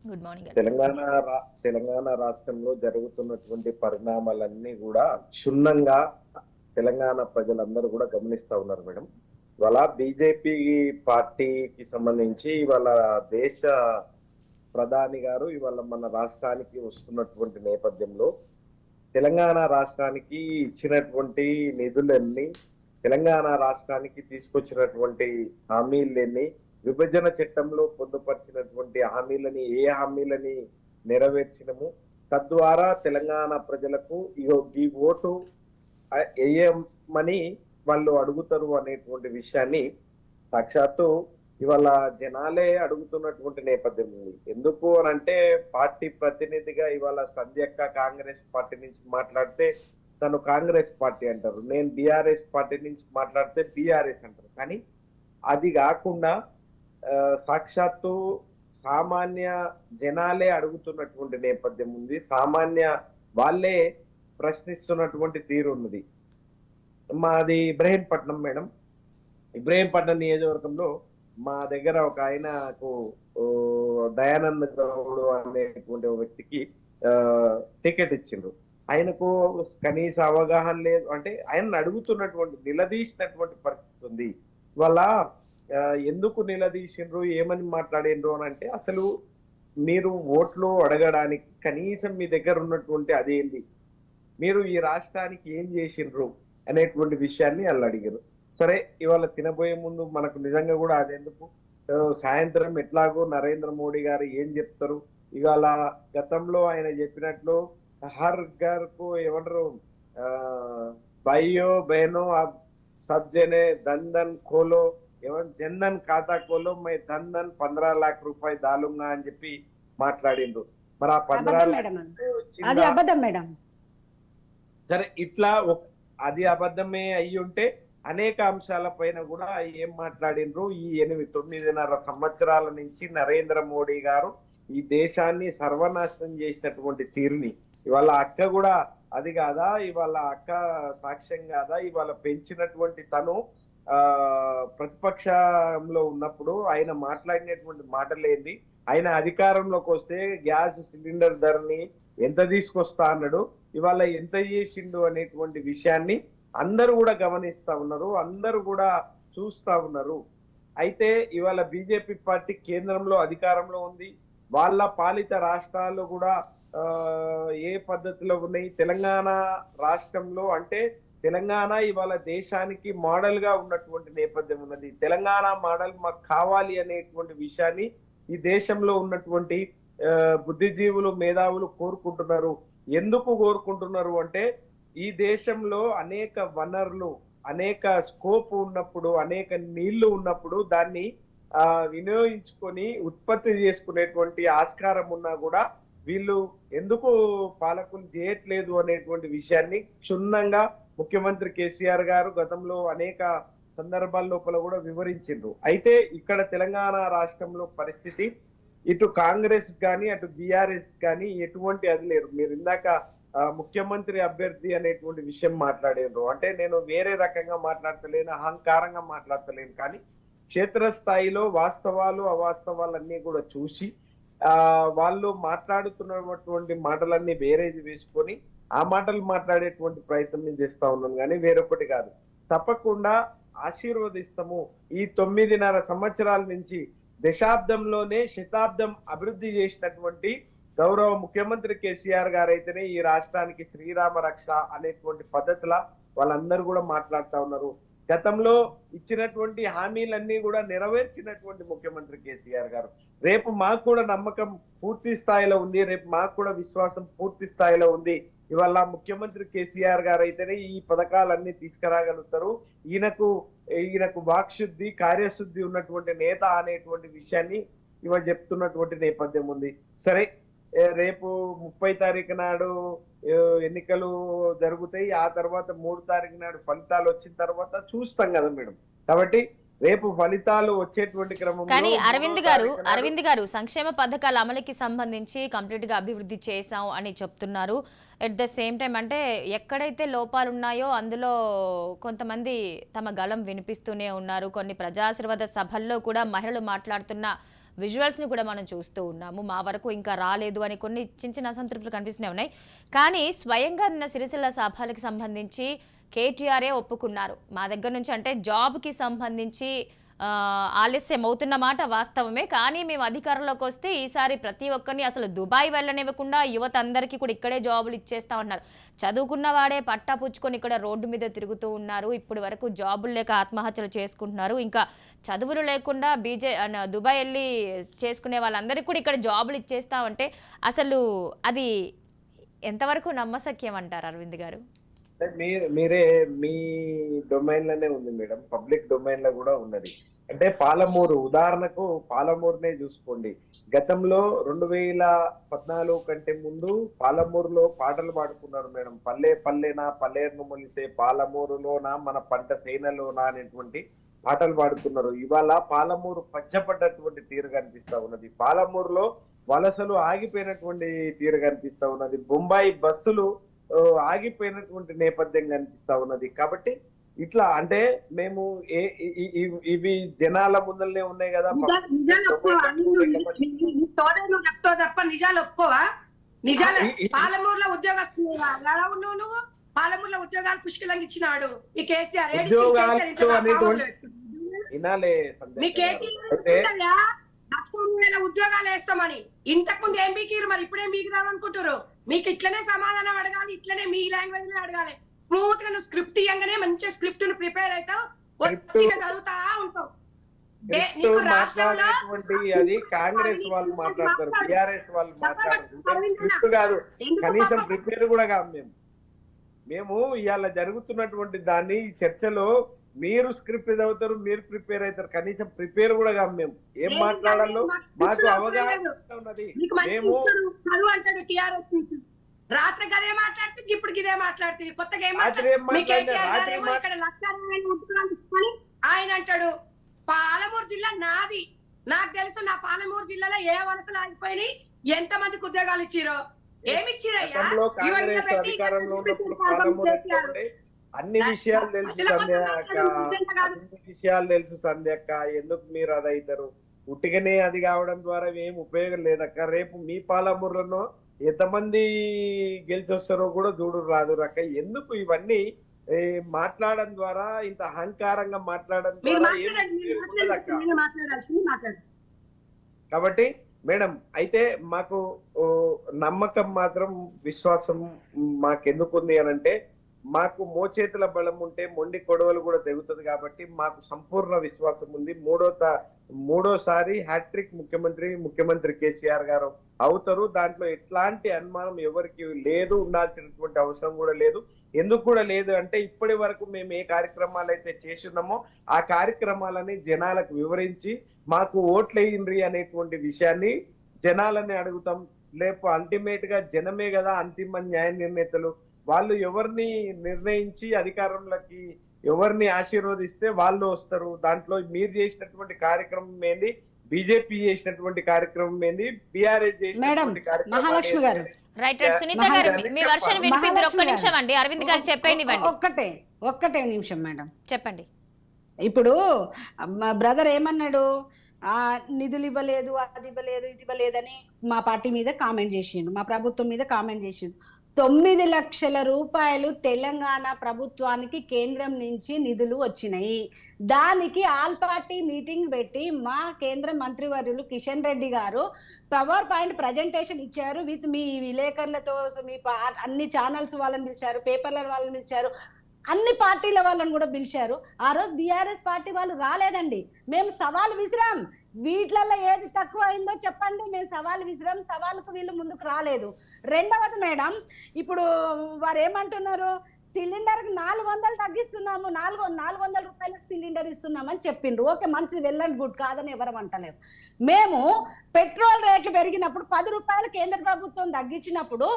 Good morning అండి. తెలంగాణ రాష్ట్రంలో జరుగుతున్నటువంటి పరిణామాలన్నీ కూడా క్షుణ్ణంగా తెలంగాణ ప్రజలందరూ కూడా గమనిస్తా ఉన్నారు మేడం. ఇవాళ బీజేపీ పార్టీకి సంబంధించి ఇవాళ దేశ ప్రధాని గారు ఇవాళ మన రాష్ట్రానికి వస్తున్నటువంటి నేపథ్యంలో తెలంగాణ రాష్ట్రానికి ఇచ్చినటువంటి నిధులన్నీ, తెలంగాణ రాష్ట్రానికి తీసుకొచ్చినటువంటి హామీలన్నీ, విభజన చట్టంలో పొందుపరిచినటువంటి హామీలని ఏ హామీలని నెరవేర్చినము, తద్వారా తెలంగాణ ప్రజలకు ఈ ఓటు వేయమని వాళ్ళు అడుగుతారు అనేటువంటి విషయాన్ని సాక్షాత్తు ఇవాళ జనాలే అడుగుతున్నటువంటి నేపథ్యం ఉంది. ఎందుకు అని అంటే పార్టీ ప్రతినిధిగా ఇవాళ సంధ్యక్క కాంగ్రెస్ పార్టీ నుంచి మాట్లాడితే తను కాంగ్రెస్ పార్టీ అంటారు, నేను బీఆర్ఎస్ పార్టీ నుంచి మాట్లాడితే బీఆర్ఎస్ అంటారు. కానీ అది కాకుండా సాక్షాత్తు సామాన్య జనాలే అడుగుతున్నటువంటి నేపథ్యం ఉంది. సామాన్య వాళ్ళే ప్రశ్నిస్తున్నటువంటి తీరు ఉన్నది. మాది ఇబ్రహీంపట్నం మేడం. ఇబ్రహీంపట్నం నియోజకవర్గంలో మా దగ్గర ఒక ఆయనకు దయానంద్ గౌడ్ అనేటువంటి వ్యక్తికి టికెట్ ఇచ్చిండ్రు. ఆయనకు కనీస అవగాహన లేదు. అంటే ఆయన అడుగుతున్నటువంటి నిలదీసినటువంటి పరిస్థితి ఉంది. వాళ్ళ ఎందుకు నిలదీసిండ్రు, ఏమని మాట్లాడిండ్రు అని అంటే, అసలు మీరు ఓట్లు అడగడానికి కనీసం మీ దగ్గర ఉన్నటువంటి అదేంది, మీరు ఈ రాష్ట్రానికి ఏం చేసిండ్రు అనేటువంటి విషయాన్ని వాళ్ళు అడిగారు. సరే, ఇవాళ తినబోయే ముందు మనకు నిజంగా కూడా అదెందుకు, సాయంత్రం ఎట్లాగో నరేంద్ర మోడీ గారు ఏం చెప్తారు, ఇవాళ గతంలో ఆయన చెప్పినట్లు హర్ ఘర్ కు ఏమంటారు, భాయియో బహనో సబ్ జనే ధన్ ధన్ ఖోలో, జన్ధన్ ఖాతా ఖోలో, మై ధన్ ధన్ 15 लाख రూపాయలు దాలుంగా అని చెప్పి మాట్లాడిండ్రు. మరి ఆ 15 మేడం. సరే, ఇట్లా అది అబద్ధమే అయ్యి ఉంటే అనేక అంశాల పైన కూడా ఏం మాట్లాడినరు. ఈ 9.5 సంవత్సరాల నుంచి నరేంద్ర మోడీ గారు ఈ దేశాన్ని సర్వనాశనం చేసినటువంటి తీరుని ఇవాళ అక్క కూడా అది కాదా, ఇవాళ అక్క సాక్ష్యం కాదా, ఇవాళ పెంచినటువంటి తను ప్రతిపక్షంలో ఉన్నప్పుడు ఆయన మాట్లాడినటువంటి మాటలేంది, ఆయన అధికారంలోకి వస్తే గ్యాస్ సిలిండర్ ధరని ఎంత తీసుకొస్తా అన్నాడు, ఇవాళ ఎంత చేసిండు అనేటువంటి విషయాన్ని అందరూ కూడా గమనిస్తా ఉన్నారు, అందరూ కూడా చూస్తా ఉన్నారు. అయితే ఇవాళ బీజేపీ పార్టీ కేంద్రంలో అధికారంలో ఉంది. వాళ్ళ పాలిత రాష్ట్రాలు కూడా ఏ పద్ధతిలో ఉన్నాయి. తెలంగాణ రాష్ట్రంలో అంటే తెలంగాణ ఇవాళ దేశానికి మోడల్ గా ఉన్నటువంటి నేపథ్యం ఉన్నది. తెలంగాణ మోడల్ మాకు కావాలి అనేటువంటి విషయాన్ని ఈ దేశంలో ఉన్నటువంటి బుద్ధిజీవులు, మేధావులు కోరుకుంటున్నారు. ఎందుకు కోరుకుంటున్నారు అంటే, ఈ దేశంలో అనేక వనరులు, అనేక స్కోప్ ఉన్నప్పుడు, అనేక నీళ్లు ఉన్నప్పుడు దాన్ని వినియోగించుకొని ఉత్పత్తి చేసుకునేటువంటి ఆస్కారం ఉన్నా కూడా వీళ్ళు ఎందుకు పాలకులు చేయట్లేదు అనేటువంటి విషయాన్ని క్షుణ్ణంగా ముఖ్యమంత్రి కేసీఆర్ గారు గతంలో అనేక సందర్భాల లోపల కూడా వివరించిండ్రు. అయితే ఇక్కడ తెలంగాణ రాష్ట్రంలో పరిస్థితి ఇటు కాంగ్రెస్ కానీ అటు బీఆర్ఎస్ కానీ ఎటువంటి అది లేరు. మీరు ఇందాక ముఖ్యమంత్రి అభ్యర్థి అనేటువంటి విషయం మాట్లాడారు. అంటే నేను వేరే రకంగా మాట్లాడతలేను, అహంకారంగా మాట్లాడతలేను. కానీ క్షేత్రస్థాయిలో వాస్తవాలు అవాస్తవాలన్నీ కూడా చూసి వాళ్ళు మాట్లాడుతున్నటువంటి మాటలన్నీ వేరేది వేసుకొని ఆ మాటలు మాట్లాడేటువంటి ప్రయత్నం చేస్తా ఉన్నాను, కానీ వేరొకటి కాదు. తప్పకుండా ఆశీర్వదిస్తాము. ఈ 9.5 సంవత్సరాల నుంచి దశాబ్దంలోనే శతాబ్దం అభివృద్ధి చేసినటువంటి గౌరవ ముఖ్యమంత్రి కేసీఆర్ గారు అయితేనే ఈ రాష్ట్రానికి శ్రీరామ రక్ష అనేటువంటి పద్ధతిలో వాళ్ళందరూ కూడా మాట్లాడుతూ ఉన్నారు. గతంలో ఇచ్చినటువంటి హామీలన్నీ కూడా నెరవేర్చినటువంటి ముఖ్యమంత్రి కేసీఆర్ గారు. రేపు మాకు కూడా నమ్మకం పూర్తి స్థాయిలో ఉంది, రేపు మాకు కూడా విశ్వాసం పూర్తి స్థాయిలో ఉంది. ఇవాళ ముఖ్యమంత్రి కేసీఆర్ గారు అయితేనే ఈ పథకాలన్నీ తీసుకురాగలుగుతారు. ఈయనకు వాక్శుద్ధి, కార్యశుద్ధి ఉన్నటువంటి నేత అనేటువంటి విషయాన్ని ఇవాళ చెప్తున్నటువంటి నేపథ్యం ఉంది. సరే, రేపు 30 తారీఖు నాడు ఎన్నికలు జరుగుతాయి. ఆ తర్వాత 3 తారీఖు నాడు ఫలితాలు వచ్చిన తర్వాత చూస్తాం కదా మేడం. కాబట్టి రేపు ఫలితాలు వచ్చేటువంటి క్రమంలో కానీ మూడో అరవింద్ గారు సంక్షేమ పథకాల అమలుకి సంబంధించి కంప్లీట్ గా అభివృద్ధి చేశాం అని చెప్తున్నారు. ఎట్ ద సేమ్ టైం అంటే ఎక్కడైతే లోపాలు ఉన్నాయో అందులో కొంతమంది తమ గళం వినిపిస్తూనే ఉన్నారు. కొన్ని ప్రజాశీర్వాద సభల్లో కూడా మహిళలు మాట్లాడుతున్న విజువల్స్ ని కూడా మనం చూస్తూ ఉన్నాము. మా వరకు ఇంకా రాలేదు అని కొన్ని చిన్న చిన్న అసంతృప్తులు కనిపిస్తూనే ఉన్నాయి. కానీ స్వయంగా నిన్న సిరిసిల్ల సభలకు సంబంధించి కేటీఆర్ఏ ఒప్పుకున్నారు. మా దగ్గర నుంచి అంటే జాబ్కి సంబంధించి ఆలస్యం అవుతున్న మాట వాస్తవమే. కానీ మేము అధికారంలోకి వస్తే ఈసారి ప్రతి ఒక్కరిని అసలు దుబాయ్ వెళ్ళనివ్వకుండా యువత అందరికీ కూడా ఇక్కడే జాబులు ఇచ్చేస్తామన్నారు. చదువుకున్న వాడే పట్టా పుచ్చుకొని ఇక్కడ రోడ్డు మీద తిరుగుతూ ఉన్నారు. ఇప్పటి వరకు జాబులు లేక ఆత్మహత్యలు చేసుకుంటున్నారు. ఇంకా చదువులు లేకుండా దుబాయ్ వెళ్ళి చేసుకునే వాళ్ళందరికీ కూడా ఇక్కడ జాబులు ఇచ్చేస్తామంటే అసలు అది ఎంతవరకు నమ్మశక్యం అంటారు అరవింద్ గారు? మీరే మీ డొమైన్ లోనే ఉంది మేడం, పబ్లిక్ డొమైన్ లో కూడా ఉన్నది. అంటే పాలమూరు ఉదాహరణకు పాలమూరునే చూసుకోండి. గతంలో 2014 కంటే ముందు పాలమూరులో పాటలు పాడుకున్నారు మేడం. పల్లె పల్లెనా పల్లేరును మొలిసే పాలమూరులోనా మన పంట సేనలోనా అనేటువంటి పాటలు పాడుతున్నారు. ఇవాళ పాలమూరు పచ్చపడ్డటువంటి తీరు కనిపిస్తా ఉన్నది. పాలమూరులో వలసలు ఆగిపోయినటువంటి తీరు కనిపిస్తా ఉన్నది. బొంబాయి బస్సులు ఆగిపోయినటువంటి నేపథ్యం కనిపిస్తా ఉన్నది. కాబట్టి ఇట్లా అంటే మేము ఇవి జనాల ముందరనే ఉన్నాయి కదా. తప్ప నిజాలు ఒప్పుకోవా? నిజాలు పాలమూరులో ఉద్యోగస్తులు నువ్వు పాలమూరులో ఉద్యోగాలు పుష్కలంగా ఇచ్చినాడు ఈ కేసీఆర్. ఉద్యోగాలు వేస్తామని ఇంతకుముందు ఏం బీకిరు, మరి ఇప్పుడేం బీకుదామనుకుంటారు? మీకు ఇట్లనే సమాధానం అడగాలి, ఇట్లనే మీ లాంగ్వేజ్ లో అడగాలి. స్మూత్ గా నువ్వు స్క్రిప్ట్ ఇయ్యంగానే మంచిగా స్క్రిప్ట్ ను ప్రిపేర్ అవుతావు, మంచిగా చదువుతా ఉంటావు. నీకు రాష్ట్రంలో అది కాంగ్రెస్ వాళ్ళు మాట్లాడతారు, టిఆర్ఎస్ వాళ్ళు మాట్లాడతారు. స్క్రిప్ట్ కాదు, కనీసం ప్రిపేర్ కూడా కాదు. మేము ఇవాళ జరుగుతున్నటువంటి దాన్ని చర్చలో మీరు స్క్రిప్ట్ చదువుతారు, మీరు ప్రిపేర్ అవుతారు, కనీసం ప్రిపేర్ కూడా కాదు. మేము ఏం మాట్లాడాలో మాకు అవగాహన ఉన్నది. మేము రాత్రి గదే మాట్లాడుతుంది, ఇప్పుడు ఇదే మాట్లాడుతుంది. కొత్తగా ఆయన అంటాడు పాలమూరు జిల్లా నాది, నాకు తెలుసు నా పాలమూరు జిల్లాలో ఏ వలసలు ఆగిపోయినాయి, ఎంత మందికి ఉద్యోగాలు ఇచ్చిరో, ఏమిచ్చిరయ్యా? అన్ని విషయాలు తెలుసు సంధ్యక్క, అన్ని విషయాలు తెలుసు సంధ్యక్క. ఎందుకు మీరు అది అవుతారు? ఉట్టిగానే అది కావడం ద్వారా ఏం ఉపయోగం లేదక్క. రేపు మీ పాలమూరులో ఎంతమంది గెలిచి వస్తారో కూడా చూడు రాదు రక్క. ఎందుకు ఇవన్నీ మాట్లాడడం ద్వారా, ఇంత అహంకారంగా మాట్లాడడం ద్వారా కాబట్టి మేడం, అయితే మాకు నమ్మకం మాత్రం విశ్వాసం మాకెందుకు ఉంది అనంటే, మాకు మోచేతుల బలం ఉంటే మొండి కొడవలు కూడా తెగుతుంది. కాబట్టి మాకు సంపూర్ణ విశ్వాసం ఉంది. మూడోసారి హ్యాట్రిక్ ముఖ్యమంత్రి కేసీఆర్ గారు అవుతారు. దాంట్లో ఎట్లాంటి అనుమానం ఎవరికి లేదు, ఉండాల్సినటువంటి అవసరం కూడా లేదు. ఎందుకు కూడా లేదు అంటే, ఇప్పటి వరకు మేము ఏ కార్యక్రమాలు అయితే చేస్తున్నామో ఆ కార్యక్రమాలని జనాలకు వివరించి మాకు ఓట్లేయండ్రి అనేటువంటి విషయాన్ని జనాలని అడుగుతాం. లేకపోతే అల్టిమేట్ గా జనమే కదా అంతిమ న్యాయ నిర్ణేతలు. వాళ్ళు ఎవరిని నిర్ణయించి అధికారంలోకి ఎవరిని ఆశీర్వదిస్తే వాళ్ళు వస్తారు. దాంట్లో మీరు చేసినటువంటి కార్యక్రమం ఏంది, బీజేపీ చేసినటువంటి కార్యక్రమం ఏంది, బీఆర్ఎస్ చేసినటువంటి కార్యక్రమం. సునీత గారు మీ వర్షన్ వినిపిద్దరు. ఒక్క నిమిషం అండి, అరవింద్ గారు చెప్పండి. ఒక్కటే నిమిషం మేడం, చెప్పండి. ఇప్పుడు బ్రదర్ ఏమన్నాడు, నిధులు ఇవ్వలేదు, అది ఇవ్వలేదు, ఇది ఇవ్వలేదని మా పార్టీ మీద కామెంట్ చేసిండు, మా ప్రభుత్వం మీద కామెంట్ చేసిండు. 9 లక్షల రూపాయలు తెలంగాణ ప్రభుత్వానికి కేంద్రం నుంచి నిధులు వచ్చినాయి. దానికి ఆల్ పార్టీ మీటింగ్ పెట్టి మా కేంద్ర మంత్రివర్యులు కిషన్ రెడ్డి గారు పవర్ పాయింట్ ప్రజెంటేషన్ ఇచ్చారు. విత్ మీ విలేకరులతో, మీ అన్ని ఛానల్స్ వాళ్ళని పిలిచారు, పేపర్ల వాళ్ళని పిలిచారు, అన్ని పార్టీల వాళ్ళని కూడా పిలిచారు. ఆ రోజు బీఆర్ఎస్ పార్టీ వాళ్ళు రాలేదండి. మేము సవాల్ విసిరాం, వీటిలలో ఏది తక్కువ అయిందో చెప్పండి, మేము సవాల్ విసిరాం. సవాలుకు వీళ్ళు ముందుకు రాలేదు. రెండవది మేడం, ఇప్పుడు వారు ఏమంటున్నారు, సిలిండర్ 400 తగ్గిస్తున్నాము, 400 రూపాయలకు సిలిండర్ ఇస్తున్నామని చెప్పిండ్రు. ఓకే, మంచిది, వెళ్ళండి, గుడ్, కాదని ఎవరు అంటలేరు. మేము పెట్రోల్ రేట్లు పెరిగినప్పుడు 10 రూపాయలు కేంద్ర ప్రభుత్వం తగ్గించినప్పుడు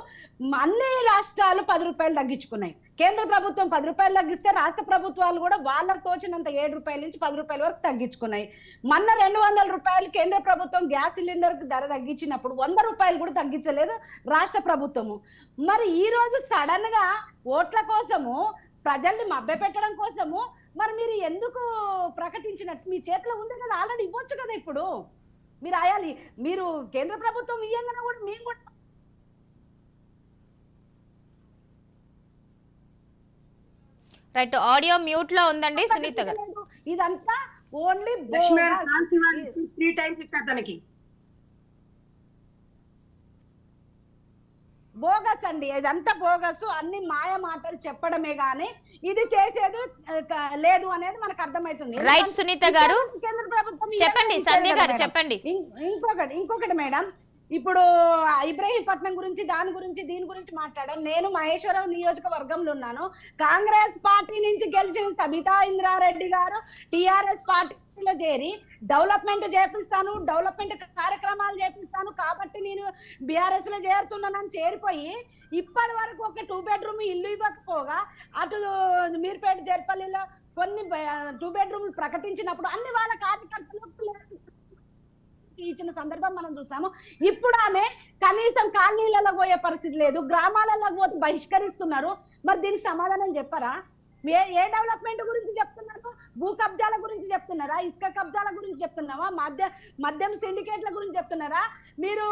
అన్ని రాష్ట్రాలు 10 రూపాయలు తగ్గించుకున్నాయి. కేంద్ర ప్రభుత్వం 10 రూపాయలు తగ్గిస్తే రాష్ట్ర ప్రభుత్వాలు కూడా వాళ్ళకు తోచినంత 7 రూపాయల నుంచి 10 రూపాయల వరకు తగ్గించుకున్నాయి. మొన్న 200 రూపాయలు కేంద్ర ప్రభుత్వం గ్యాస్ సిలిండర్ ధర తగ్గించినప్పుడు 100 రూపాయలు కూడా తగ్గించలేదు రాష్ట్ర ప్రభుత్వము. మరి ఈ రోజు సడన్ గా ఓట్ల కోసము, ప్రజల్ని మభ్యపెట్టడం కోసము మరి మీరు ఎందుకు ప్రకటించినట్టు? మీ చేతిలో ఉంది కదా, ఆల్రెడీ ఇవ్వచ్చు కదా. ఇప్పుడు మీరు రాయాలి, మీరు కేంద్ర ప్రభుత్వం ఇయ్యంగానే కూడా మేము కూడా రైట్. ఆడియో మ్యూట్ లో ఉందండి సునీత గారు. ఇదంతా ఓన్లీ 3 టైమ్స్ ఇచ్చారు దానికి. బోగస్ అండి, ఇదంతా బోగస్. అన్ని మాయ మాటలు చెప్పడమే గానీ ఇది చేసేది లేదు అనేది మనకు అర్థమవుతుంది. రైట్ సునీత గారు, కేంద్ర ప్రభుత్వం చెప్పండి. సంధ్య గారు చెప్పండి. ఇంకొకటి మేడం, ఇప్పుడు ఇబ్రహీంపట్నం గురించి, దీని గురించి మాట్లాడాను. నేను మహేశ్వరం నియోజకవర్గంలో ఉన్నాను. కాంగ్రెస్ పార్టీ నుంచి గెలిచిన సబితా ఇంద్రారెడ్డి గారు టిఆర్ఎస్ పార్టీలో చేరి డెవలప్మెంట్ చేపిస్తాను, డెవలప్మెంట్ కార్యక్రమాలు చేపిస్తాను కాబట్టి నేను బీఆర్ఎస్ లో చేరుతున్నానని చేరిపోయి ఇప్పటి వరకు ఒక 2 బెడ్రూమ్ ఇల్లు ఇవ్వకపోగా అటు మీర్పేట జర్పల్లిలో కొన్ని 2 బెడ్రూమ్లు ప్రకటించినప్పుడు అన్ని వాళ్ళ కార్యకర్తలు ఇచ్చిన సందర్భం మనం చూసాము. ఇప్పుడు ఆమె కనీసం కాలనీలలో పోయే పరిస్థితి లేదు, గ్రామాలలో పోతే బహిష్కరిస్తున్నారు. మరి దీనికి సమాధానం చెప్పరా? ఏ డెవలప్మెంట్ గురించి చెప్తున్నారు? భూ కబ్జాల గురించి చెప్తున్నారా? ఇసుక కబ్జాల గురించి చెప్తున్నావా? మద్యం సిండికేట్ల గురించి చెప్తున్నారా? మీరు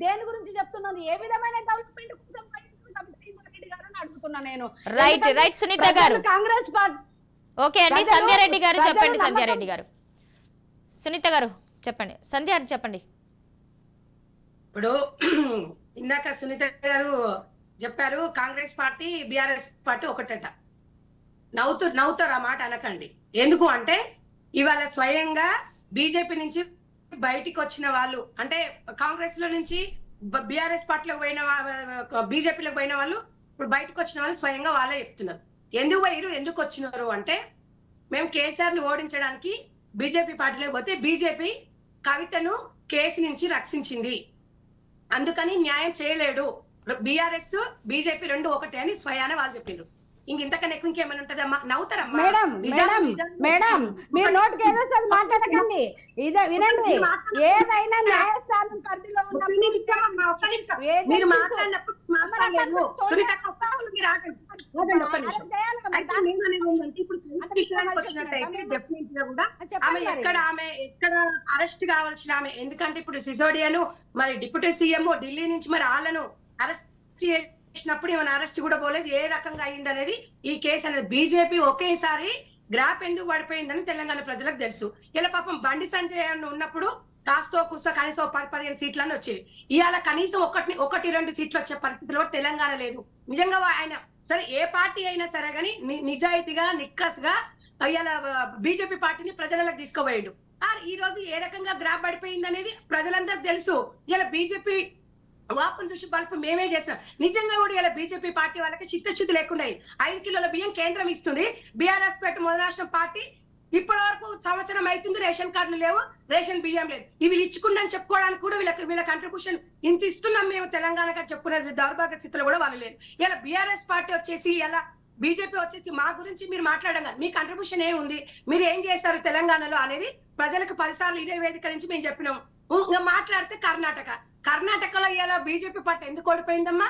దేని గురించి చెప్తున్నారు? ఏ విధమైన డెవలప్మెంట్ కోసం అడుగుతున్నా నేను. రైట్ సునీత గారు. కాంగ్రెస్ పార్టీ ఓకే అండి. సంధ్యారెడ్డి గారు చెప్పండి. సంధ్యారెడ్డి గారు, సునీత గారు చెప్పండి. సంధ్య చెప్పండి. ఇప్పుడు ఇందాక సునీత గారు చెప్పారు కాంగ్రెస్ పార్టీ బీఆర్ఎస్ పార్టీ ఒకటట. నవ్వుతారు ఆ మాట అనకండి. ఎందుకు అంటే ఇవాళ స్వయంగా బీజేపీ నుంచి బయటికి వచ్చిన వాళ్ళు, అంటే కాంగ్రెస్ లో నుంచి బీఆర్ఎస్ పార్టీలోకి పోయిన, బీజేపీలోకి పోయిన వాళ్ళు ఇప్పుడు బయటకు వచ్చిన వాళ్ళు స్వయంగా వాళ్ళే చెప్తున్నారు. ఎందుకు వచ్చినారు అంటే, మేము కేసీఆర్ ని ఓడించడానికి బీజేపీ పార్టీలోకి పోతే బీజేపీ కవితను కేసు నుంచి రక్షించింది, అందుకని న్యాయం చేయలేడు, బీఆర్ఎస్ బీజేపీ 2 ఒకటే అని స్వయాన వాళ్ళు చెప్పిండ్రు. ఇంతకన్నా ఎక్కువ ఇంకేమైనా ఉంటుందమ్మా? నవ్వుతారమ్మా. మేడం మీరు నోటికి ఏదో మాట్లాడకండి. ఇదే వినండి, ఏదైనా న్యాయస్థానం పరిధిలో మీరు మాట్లాడినప్పుడు ఎక్కడ అరెస్ట్ కావాల్సిన ఆమె, ఎందుకంటే ఇప్పుడు సిసోడియాను మరి డిప్యూటీ సీఎం ఢిల్లీ నుంచి మరి వాళ్ళను అరెస్ట్ చేసినప్పుడు ఏమైనా అరెస్ట్ కూడా పోలేదు. ఏ రకంగా అయింది అనేది ఈ కేసు అనేది. బీజేపీ ఒకేసారి గ్రాఫ్ ఎందుకు పడిపోయిందని తెలంగాణ ప్రజలకు తెలుసు. ఇలా పాపం బండి సంజయ్ ఉన్నప్పుడు కాస్తో కుస్తో కనీసం 10-15 సీట్లని వచ్చేవి. ఇవాళ కనీసం 1-2 సీట్లు వచ్చే పరిస్థితులు కూడా తెలంగాణ లేదు. నిజంగా ఆయన సరే ఏ పార్టీ అయినా సరే కానీ నిజాయితీగా నిక్కస్గా ఇవాళ బీజేపీ పార్టీని ప్రజలకు తీసుకుపోయాడు. ఈ రోజు ఏ రకంగా గ్రాఫ్ పడిపోయింది అనేది ప్రజలందరికీ తెలుసు. ఇలా బీజేపీ వాపం చూసి బల్పు మేమే చేస్తాం. నిజంగా కూడా ఇలా బీజేపీ పార్టీ వాళ్ళకి చిత్తశుద్ధి లేకుండా 5 కిలోల బియ్యం కేంద్రం ఇస్తుంది. బీఆర్ఎస్ పేట మొదలరాష్ట్రం పార్టీ ఇప్పటి వరకు సంవత్సరం అవుతుంది, రేషన్ కార్డులు లేవు, రేషన్ బియ్యం లేదు. ఇవి ఇచ్చుకుందని చెప్పుకోవడానికి కూడా వీళ్ళ కంట్రిబ్యూషన్ ఇంత ఇస్తున్నాం మేము తెలంగాణగా చెప్పుకునే దౌర్భాగ్య స్థితిలో కూడా వాళ్ళు లేదు. ఇలా బీఆర్ఎస్ పార్టీ వచ్చేసి ఇలా బీజేపీ వచ్చేసి మా గురించి మీరు మాట్లాడంగా మీ కంట్రిబ్యూషన్ ఏముంది, మీరు ఏం చేస్తారు తెలంగాణలో అనేది ప్రజలకు 10 సార్లు ఇదే వేదిక నుంచి మేము చెప్పినాము. ఇంకా మాట్లాడితే కర్ణాటకలో ఇలా బీజేపీ పార్టీ ఎందుకు ఓడిపోయిందమ్మా?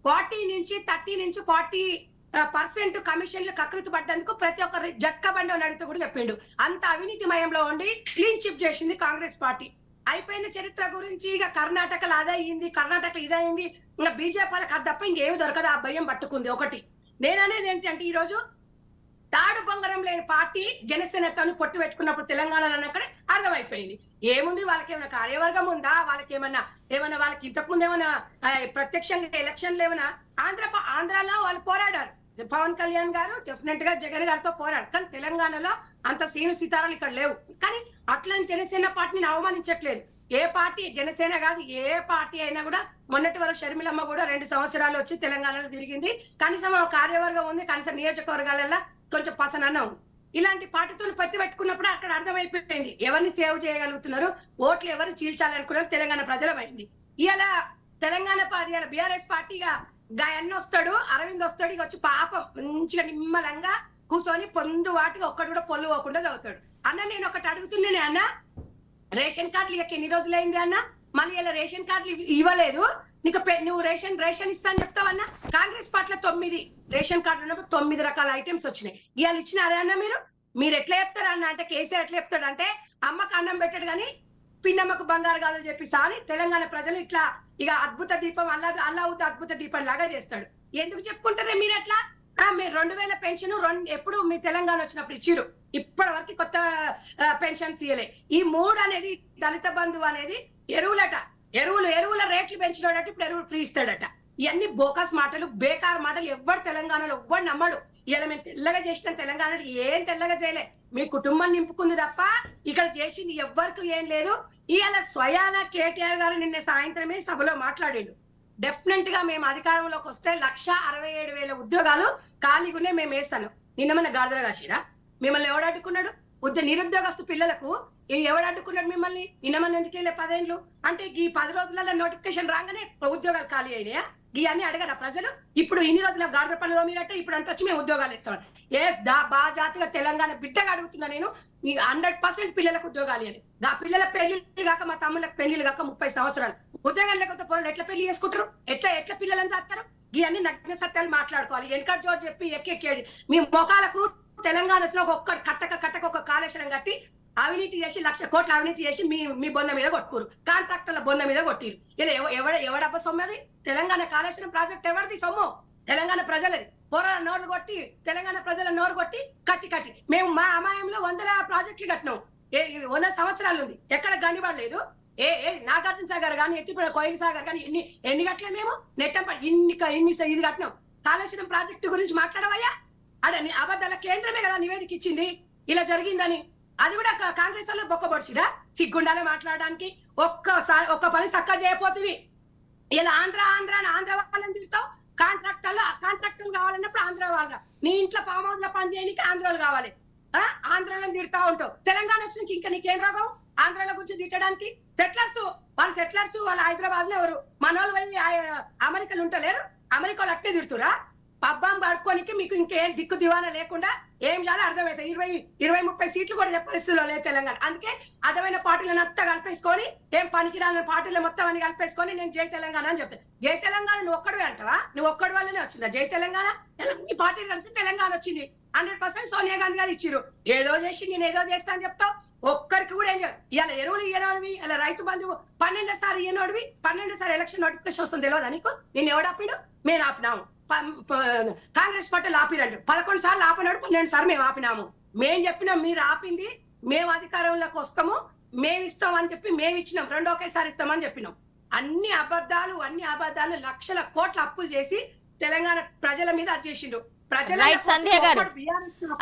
40 నుంచి 40% కమిషన్లు కకృతి పడ్డందుకు ప్రతి ఒక్క జట్కా బండి అడిగితే కూడా చెప్పిండు. అంత అవినీతిమయంలో ఉండి క్లీన్ చిప్ చేసింది కాంగ్రెస్ పార్టీ. అయిపోయిన చరిత్ర గురించి ఇక కర్ణాటకలో అదయింది, కర్ణాటకలో ఇదయింది, ఇంకా బీజేపీ వాళ్ళకి అది తప్ప ఇంకేమి దొరకదు. ఆ భయం పట్టుకుంది. ఒకటి నేననేది ఏంటంటే ఈ రోజు తాడు బొంగరం లేని పార్టీ జనసేనతోని పొట్టు పెట్టుకున్నప్పుడు తెలంగాణలో అక్కడే అర్థమైపోయింది. ఏముంది, వాళ్ళకి ఏమైనా కార్యవర్గం ఉందా, వాళ్ళకి ఏమన్నా వాళ్ళకి ఇంతకుముందు ఏమైనా ప్రత్యక్షంగా ఎలక్షన్లు ఏమైనా ఆంధ్రాలో వాళ్ళు పోరాడారు. పవన్ కళ్యాణ్ గారు డెఫినెట్ గా జగన్ గారితో పోరాడు. కానీ తెలంగాణలో అంత సీను సీతారాలు ఇక్కడ లేవు. కానీ అట్లని జనసేన పార్టీని అవమానించట్లేదు. ఏ పార్టీ జనసేన కాదు ఏ పార్టీ అయినా కూడా మొన్నటి వరకు షర్మిలమ్మ కూడా 2 సంవత్సరాలు వచ్చి తెలంగాణలో తిరిగింది. కనీసం ఆ కార్యవర్గం ఉంది, కనీసం నియోజకవర్గాలలో కొంచెం పసనన్న ఉంది. ఇలాంటి పార్టీతో పత్తి పెట్టుకున్నప్పుడు అక్కడ అర్థమైపోయింది ఎవరిని సేవ్ చేయగలుగుతున్నారు, ఓట్లు ఎవరిని చీల్చాలనుకున్నారు తెలంగాణ ప్రజలమైంది. ఇలా తెలంగాణ పార్టీ బీఆర్ఎస్ పార్టీగా గాయన్న వస్తాడు, అరవింద్ వస్తాడు, ఇక వచ్చి పాపం మంచిగా నిమ్మలంగా కూర్చొని పొందు వాటిగా ఒక్కడు కూడా పొల్లు పోకుండా చదువుతాడు. అన్న నేను ఒకటి అడుగుతున్నానే అన్న, రేషన్ కార్డులు ఇక ఎన్ని రోజులైంది అన్న, మళ్ళీ ఇలా రేషన్ కార్డులు ఇవ్వలేదు, నీకు నువ్వు రేషన్ ఇస్తాను చెప్తావన్నా. కాంగ్రెస్ పార్టీలో 9 రేషన్ కార్డులు ఉన్నప్పుడు 9 రకాల ఐటమ్స్ వచ్చినాయి. ఇవాళ ఇచ్చినారా అన్న మీరు ఎట్లా చెప్తారు అన్న అంటే కేసీఆర్ ఎట్లా చెప్తాడు అంటే అమ్మకు అన్నం పెట్టాడు కానీ పిన్నమ్మకు బంగారు గాలు చెప్పి సాని తెలంగాణ ప్రజలు ఇట్లా ఇక అద్భుత దీపం అల్లావుద్ద అద్భుత దీపం లాగా చేస్తాడు. ఎందుకు చెప్పుకుంటారే మీరు ఎట్లా? మీరు 2000 పెన్షన్ ఎప్పుడు మీ తెలంగాణ వచ్చినప్పుడు ఇచ్చిరు, ఇప్పటి వరకు కొత్త పెన్షన్ తీయలే. ఈ 3 అనేది దళిత బంధువు అనేది ఎరువులట, ఎరువుల రేట్లు పెంచినోడట, ఇప్పుడు ఎరువులు ఫ్రీ ఇస్తాడట. ఇవన్నీ బోకస్ మాటలు, బేకార్ మాటలు. ఎవ్వరు తెలంగాణలో ఎవ్వరు నమ్మడు. ఇలా మేము తెల్లగా చేసిన తెలంగాణ ఏం తెల్లగా చేయలే, మీ కుటుంబం నింపుకుంది తప్ప ఇక్కడ చేసింది ఎవ్వరికి ఏం లేదు. ఇవాళ స్వయాన కేటీఆర్ గారు నిన్న సాయంత్రమే సభలో మాట్లాడిండు. డెఫినెట్ గా మేము అధికారంలోకి వస్తే 1,67,000 ఉద్యోగాలు ఖాళీగానే మేము వేస్తాను. నిన్నమన్న గాడిదలు కాసిరా? మిమ్మల్ని ఎవడు అడ్డుకున్నాడు? నిరుద్యోగస్తు పిల్లలకు ఎవడు అడ్డుకున్నాడు మిమ్మల్ని? నిన్నమన్న ఎందుకు వెళ్ళే 10 ఏళ్ళు అంటే ఈ 10 రోజులలో నోటిఫికేషన్ రాగానే ఉద్యోగాలు ఖాళీ అయినాయా? ఇవన్నీ అడగరా ప్రజలు? ఇప్పుడు ఇన్ని రోజుల గాడిద పనులు మీరంటే ఇప్పుడు అంటే వచ్చి మేము ఉద్యోగాలు ఇస్తామని బాజాతిగా తెలంగాణ బిడ్డగా అడుగుతున్నా నేను. 100% పిల్లలకు ఉద్యోగాలు అని. ఆ పిల్లల పెళ్లి కాక మా తమ్ముళ్ళకి పెళ్లిలు కాక 30 సంవత్సరాలు ఉద్యోగాలు లేకపోతే పొరలు ఎట్లా పెళ్లి చేసుకుంటారు? ఎట్లా పిల్లలని చేస్తారు? ఇవన్నీ నగ్న సత్యాలు మాట్లాడుకోవాలి. వెనకటి జోడు చెప్పి ఎక్కేది మీ మొఖాలకు తెలంగాణలో ఒక్క కట్టక ఒక కాళేశ్వరం కట్టి అవినీతి చేసి 1,00,000 కోట్ల అవినీతి చేసి మీ బొంద మీద కొట్టుకోరు, కాంట్రాక్టర్ల బొంద మీద కొట్టిరు. ఇలా ఎవడబ్బ సొమ్మది? తెలంగాణ కాళేశ్వరం ప్రాజెక్ట్ ఎవరిది సొమ్ము? తెలంగాణ ప్రజలది. పొరల నోర్లు కొట్టి తెలంగాణ ప్రజల నోరు కొట్టి కట్టి మేము మా అమాయంలో 100 ప్రాజెక్టులు కట్టినాం. 100 సంవత్సరాలు ఉంది, ఎక్కడ గండిపడలేదు. నాగార్జున సాగర్ కానీ ఎత్తిపోయిన కోయిల్ సాగర్ కానీ ఎన్ని కట్టలే మేము నెట్టంప ఇన్ని ఇది కట్టినాం. కాళేశ్వరం ప్రాజెక్టు గురించి మాట్లాడవయ్యా? అదే అబద్ధాల కేంద్రమే కదా నివేదిక ఇచ్చింది ఇలా జరిగిందని. అది కూడా కాంగ్రెస్ వాళ్ళు బొక్కబొడిచిరా? సిగ్గుండాలే మాట్లాడడానికి. ఒక్క పని చక్కగా చేయపోతుంది. ఇలా ఆంధ్ర వాళ్ళని తిరుగుతావు. కాంట్రాక్టర్లు కావాలన్నప్పుడు ఆంధ్ర వాళ్ళ, నీ ఇంట్లో ఫామ్ హౌస్ లో పని చేయడానికి ఆంధ్రాలు కావాలి. ఆంధ్రాలను తిడతా ఉంటావు. తెలంగాణ వచ్చినాక ఇంకా నీకేం రోగం ఆంధ్రాల గురించి తిట్టడానికి? సెటిలర్స్ వాళ్ళు హైదరాబాద్ లో ఎవరు? మన వాళ్ళు వెళ్ళి అమెరికాలు ఉంటలేరు? అమెరికాలు అట్టే తిడుతురా? పబ్బం పడుకోనికి మీకు ఇంకేం దిక్కు దివానా లేకుండా ఏం చేయాలో అర్థమవుతుంది. 20-30 సీట్లు కూడా పరిస్థితుల్లో లేదు తెలంగాణ. అందుకే అడ్డమైన పార్టీలను అంతా కలిపేసుకొని ఏం పనికిరాని పార్టీలు మొత్తం అని కలిపేసుకొని నేను జై తెలంగాణ అని చెప్తాను. జై తెలంగాణ నువ్వు ఒక్కడివే అంటావా? నువ్వు ఒక్కడి వల్లనే వచ్చిందా జై తెలంగాణ? ఈ పార్టీలు కలిసి తెలంగాణ వచ్చింది. 100% సోనియా గాంధీ గారు ఇచ్చిరు. ఏదో చేసి నేను ఏదో చేస్తా అని చెప్తావు. ఒక్కరికి కూడా ఏం చేయదు. ఇలా ఎరువులు ఇయ్యనోడివి, ఇలా రైతు బంధువు 12 సార్లు ఇయ్యనోడివి, 12 సార్లు ఎలక్షన్ నోటిఫికేషన్ వస్తుంది తెలియదా నీకు? నేను ఎవడు ఆపిడు? మేము ఆపినాము. కాంగ్రెస్ పార్టీలు ఆపిరండు. 11 సార్లు ఆపినాడు, 12 సార్లు మేము ఆపినాము. మేము చెప్పినాం మీరు ఆపింది, మేము అధికారంలోకి వస్తాము, మేము ఇస్తాం అని చెప్పి మేము ఇచ్చినాం. 2 ఒకేసారి ఇస్తామని చెప్పినాం. అన్ని అబద్ధాలు 1,00,000 కోట్ల అప్పులు చేసి తెలంగాణ ప్రజల మీద అది చేసిండు. రైట్ సంధ్య గారు,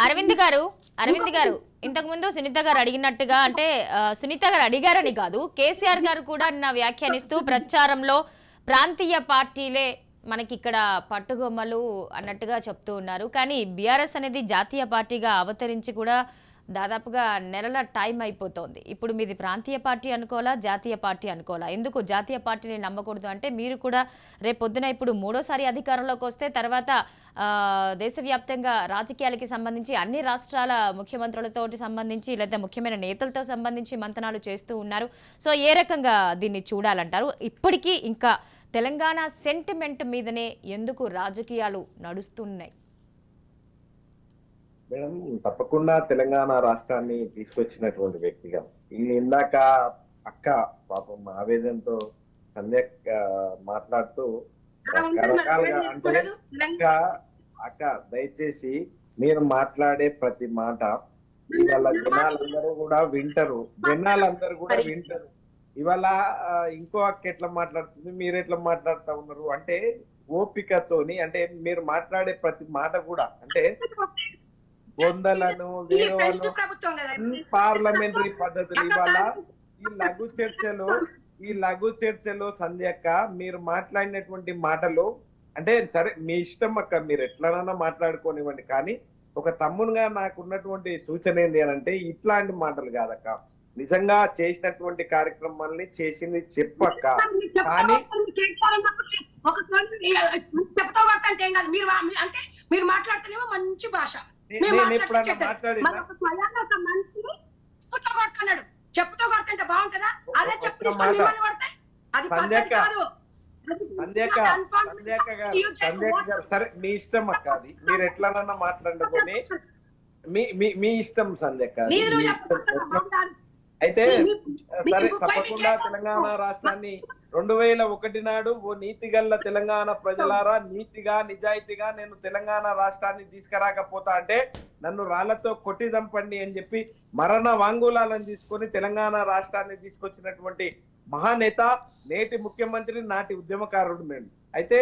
అరవింద్ గారు ఇంతకు ముందు సునీత గారు అడిగినట్టుగా, అంటే సునీత గారు అడిగారని కాదు, కేసీఆర్ గారు కూడా నిన్న వ్యాఖ్యానిస్తూ ప్రచారంలో ప్రాంతీయ పార్టీలే మనకి ఇక్కడ పట్టుగొమ్మలు అన్నట్టుగా చెప్తూ ఉన్నారు. కానీ బీఆర్ఎస్ అనేది జాతీయ పార్టీగా అవతరించి కూడా దాదాపుగా నెలల టైం అయిపోతుంది. ఇప్పుడు మీది ప్రాంతీయ పార్టీ అనుకోవాలా, జాతీయ పార్టీ అనుకోవాలా? ఎందుకు జాతీయ పార్టీని నమ్మకూడదు అంటే, మీరు కూడా రేపొద్దున ఇప్పుడు 3వ అధికారంలోకి వస్తే తర్వాత దేశవ్యాప్తంగా రాజకీయాలకి సంబంధించి అన్ని రాష్ట్రాల ముఖ్యమంత్రులతో సంబంధించి లేదా ముఖ్యమైన నేతలతో సంబంధించి మంతనాలు చేస్తూ ఉన్నారు. సో ఏ రకంగా దీన్ని చూడాలంటారు? ఇప్పటికీ ఇంకా తెలంగాణ సెంటిమెంట్ మీదనే ఎందుకు రాజకీయాలు నడుస్తున్నాయి? మేడం, తప్పకుండా తెలంగాణ రాష్ట్రాన్ని తీసుకొచ్చినటువంటి వ్యక్తిగా ఇందాక అక్క పాపం ఆవేదనతో సంధ్య మాట్లాడుతూ రకరకాలుగా అంటే అక్క దయచేసి మీరు మాట్లాడే ప్రతి మాట ఇవాళ జనాలందరూ కూడా వింటారు. ఇవాళ ఇంకో అక్క ఎట్లా మాట్లాడుతుంది, మీరు ఎట్లా మాట్లాడుతా ఉన్నారు అంటే ఓపికతోని, అంటే మీరు మాట్లాడే ప్రతి మాట కూడా అంటే బొందలను పార్లమెంటరీ పద్ధతులు ఇవాళ ఈ లఘు చర్చలు సంధ్యక్క మీరు మాట్లాడినటువంటి మాటలు అంటే సరే మీ ఇష్టం అక్క, మీరు ఎట్లనైనా మాట్లాడుకోనివ్వండి, కానీ ఒక తమ్మునిగా నాకు ఉన్నటువంటి సూచన ఏంటి అని అంటే ఇట్లాంటి మాటలు కాదక్క, నిజంగా చేసినటువంటి కార్యక్రమాల్ని చేసింది చెప్పక్క. కానీ మీరు మాట్లాడుతున్నామో మంచి భాష, నేను ఎప్పుడన్నా మాట్లాడినా చెప్పుతో కొడుతుంటే బాగుంటుందా? అదే చెప్పు అది సంధ్యక్క గారు సరే మీ ఇష్టం అక్క, అది మీరు ఎట్లనన్నా మాట్లాడుకొని మీ ఇష్టం సంధ్యక్క. అయితే సరే తప్పకుండా తెలంగాణ రాష్ట్రాన్ని 2001 నాడు ఓ నీతిగల్ల తెలంగాణ ప్రజలారా, నీతిగా నిజాయితీగా నేను తెలంగాణ రాష్ట్రాన్ని తీసుకురాకపోతా అంటే నన్ను రాళ్లతో కొట్టి చంపండి అని చెప్పి మరణ వాంగ్మూలాలను తీసుకొని తెలంగాణ రాష్ట్రాన్ని తీసుకొచ్చినటువంటి మహానేత, నేటి ముఖ్యమంత్రి, నాటి ఉద్యమకారుడు మేము. అయితే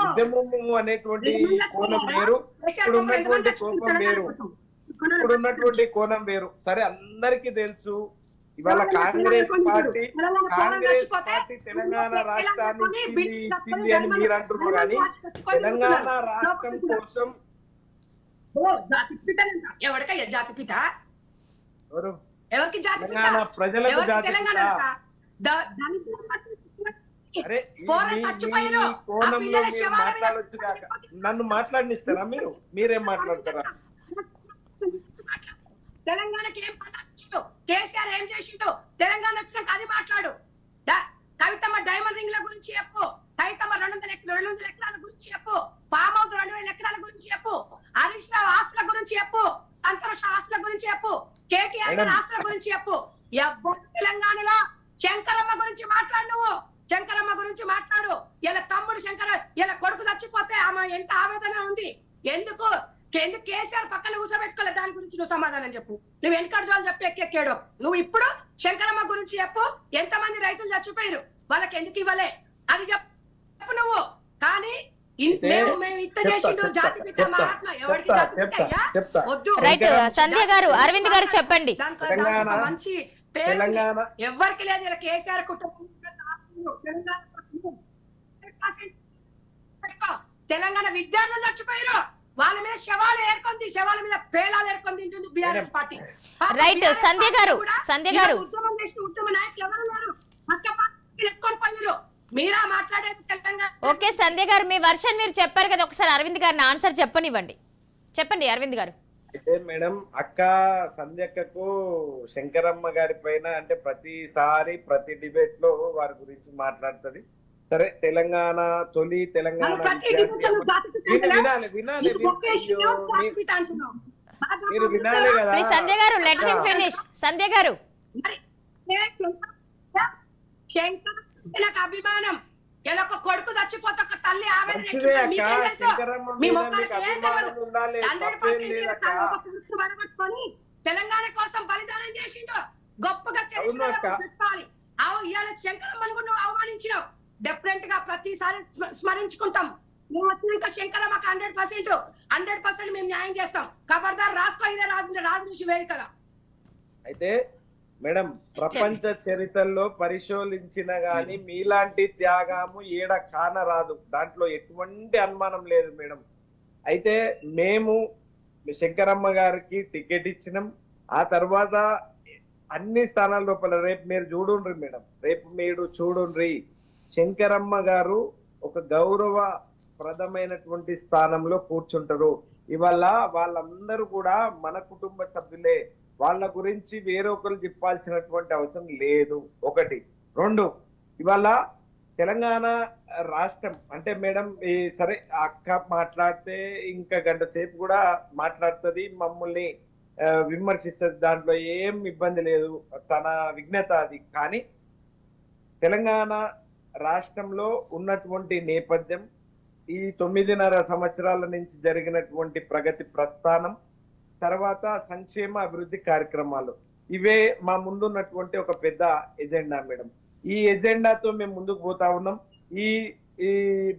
ఉద్యమము అనేటువంటి కోణం వేరు, ఇప్పుడున్నటువంటి కోణం వేరు. సరే అందరికీ తెలుసు, ఇవాళ కాంగ్రెస్ పార్టీ తెలంగాణ రాష్ట్రాన్ని ఇచ్చింది అని మీరు అంటున్నారు, కానీ తెలంగాణ రాష్ట్రం కోసం ఎవరికయ్యా జాతి పిత? ఎవరు? ఎవరికి జాతి పిత? తెలంగాణ ప్రజలకు జాతి తెలంగాణ అరే కోణంలో మీరు మాట్లాడొచ్చు కాక నన్ను మాట్లాడినిస్తారా? మీరేం మాట్లాడతారా? తెలంగాణకి ఏం పనిచేసిండు, కేసీఆర్ ఏం చేసిండు, తెలంగాణ వచ్చినాక అది మాట్లాడు. కవితమ్మ డైమండ్ రింగ్ల గురించి చెప్పు, కవితమ్మ 200 ఎకరాల గురించి చెప్పు, ఫామ్ హౌస్ 2000 ఎకరాల గురించి చెప్పు, హరీష్ రావు ఆస్తుల గురించి చెప్పు, సంతోష ఆస్తుల గురించి చెప్పు, కేటీఆర్ ఆస్తుల గురించి చెప్పు. తెలంగాణలో శంకరమ్మ గురించి మాట్లాడు, నువ్వు శంకరమ్మ గురించి మాట్లాడు. ఇలా తమ్ముడు శంకర, ఇలా కొడుకు చచ్చిపోతే ఆమె ఎంత ఆవేదన ఉంది, ఎందుకు కేసీఆర్ పక్కన కూర్చోబెట్టుకోలేదు, దాని గురించి నువ్వు సమాధానం చెప్పు. నువ్వు వెనకటి జోలు చెప్పి ఎక్కేడు. నువ్వు ఇప్పుడు శంకరమ్మ గురించి చెప్పు, ఎంతమంది రైతులు చచ్చిపోయారు, వాళ్ళకి ఎందుకు ఇవ్వలే అది చెప్పు నువ్వు. కానీ రైట్ సంధ్య గారు, అరవింద్ గారు చెప్పండి. మంచి పేరు ఎవరికి లేదు, ఇలా కేసీఆర్ కుటుంబం. తెలంగాణ విద్యార్థులు చచ్చిపోయారు, వాళ్ళ మీద శవాలు ఏర్కొంది, శవాల మీద పేలాలు ఏర్కొని తింటుంది బీఆర్ఎస్ పార్టీ. రైట్ సంధ్య గారు ఉద్యమం చేసిన ఉద్యమ నాయకులు ఎవరున్నారు? ఎత్తుకొని పోయారు. మీరా మాట్లాడేది తెలంగాణ. ఓకే సంధ్య గారు, మీ వర్షన్ మీరు చెప్పారు కదా, ఒకసారి అరవింద్ గారిని ఆన్సర్ చెప్పనివ్వండి. చెప్పండి అరవింద్ గారు. అయితే మేడం, అక్క సంధ్యక్కకు శంకరమ్మ గారి పైన అంటే ప్రతిసారి ప్రతి డిబేట్ లో వారి గురించి మాట్లాడుతుంది. సరే తెలంగాణ తొలి తెలంగాణ మీరు వినాలి కదా. సంధ్య గారు లెట్ హిమ్ ఫినిష్. సంధ్య గారు అభిమానం, ఎలా ఒక కొడుకు చచ్చిపోతే ఒక తల్లి ఆవేదన తెలంగాణ కోసం బలిదానం చేసిండు, గొప్పగా చెప్పాలి. ఇవాళ శంకరమ్మని కూడా నువ్వు అవమానించినావు. డెఫినెట్ గా ప్రతిసారి స్మరించుకుంటాం. నువ్వు వచ్చినాక శంకరమ్మకి 100% మేము న్యాయం చేస్తాం. ఖబర్దార్ రాసుకో, ఇదే రాజు వేదికగా. అయితే మేడం, ప్రపంచ చరిత్రలో పరిశోధించిన గాని మీలాంటి త్యాగము ఏడ కానరాదు, దాంట్లో ఎటువంటి అనుమానం లేదు మేడం. అయితే మేము శంకరమ్మ గారికి టికెట్ ఇచ్చినాం, ఆ తర్వాత అన్ని స్థానాల లోపల రేపు మీరు చూడుండ్రి మేడం, రేపు మీరు చూడుండ్రి, శంకరమ్మ గారు ఒక గౌరవప్రదమైనటువంటి స్థానంలో కూర్చుంటారు. ఇవాళ వాళ్ళందరూ కూడా మన కుటుంబ సభ్యులే, వాళ్ళ గురించి వేరొకరు చెప్పాల్సినటువంటి అవసరం లేదు. ఒకటి. రెండు, ఇవాళ తెలంగాణ రాష్ట్రం అంటే మేడం సరే అక్క మాట్లాడితే ఇంకా గంట సేపు కూడా మాట్లాడుతుంది, మమ్మల్ని విమర్శిస్తుంది, దాంట్లో ఏం ఇబ్బంది లేదు, తన విఘ్నత అది. కానీ తెలంగాణ రాష్ట్రంలో ఉన్నటువంటి నేపథ్యం, ఈ 9.5 సంవత్సరాల నుంచి జరిగినటువంటి ప్రగతి ప్రస్థానం, తర్వాత సంక్షేమ అభివృద్ధి కార్యక్రమాలు, ఇవే మా ముందున్నటువంటి ఒక పెద్ద ఎజెండా మేడం. ఈ ఎజెండాతో మేము ముందుకు పోతా ఉన్నాం. ఈ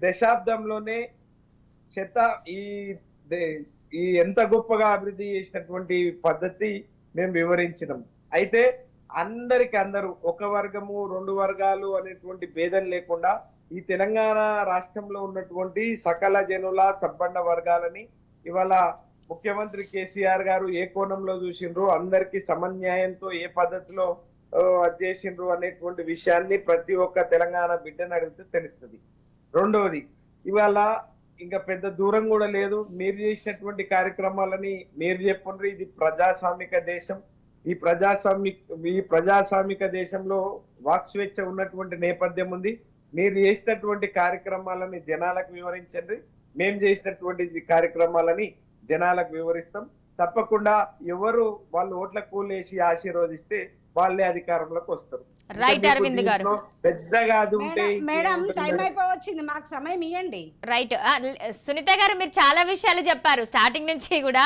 దశాబ్దంలోనే ఈ ఎంత గొప్పగా అభివృద్ధి చేసినటువంటి పద్ధతి మేము వివరించినాం. అయితే అందరికి అందరూ ఒక వర్గము రెండు వర్గాలు అనేటువంటి భేదం లేకుండా ఈ తెలంగాణ రాష్ట్రంలో ఉన్నటువంటి సకల జనుల సబ్బండ వర్గాలని ఇవాళ ముఖ్యమంత్రి కేసీఆర్ గారు ఏ కోణంలో చూసిండ్రు, అందరికి సమన్యాయంతో ఏ పద్ధతిలో చేసిండ్రు అనేటువంటి విషయాన్ని ప్రతి ఒక్క తెలంగాణ బిడ్డను అడిగితే తెలుస్తుంది. రెండవది, ఇవాళ ఇంకా పెద్ద దూరం కూడా లేదు, మీరు చేసినటువంటి కార్యక్రమాలని మీరు చెప్పండి. ఇది ప్రజాస్వామిక దేశం. ఈ ప్రజాస్వామిక దేశంలో వాక్ స్వేచ్ఛ ఉన్నటువంటి నేపథ్యం ఉంది. మీరు చేసినటువంటి కార్యక్రమాలని జనాలకు వివరించండి, మేము చేసినటువంటి కార్యక్రమాలని జనాలకు వివరిస్తాం. తప్పకుండా ఎవరు వాళ్ళు ఓట్ల కూలేసి ఆశీర్వదిస్తే వాళ్ళే అధికారంలోకి వస్తారు. రైట్ అరవింద్ గారు, పెద్దగా అది ఉంటే మేడం టైం అయిపోవచ్చింది, మాకు సమయం ఇవ్వండి. రైట్ సునీత గారు, మీరు చాలా విషయాలు చెప్పారు స్టార్టింగ్ నుంచి కూడా.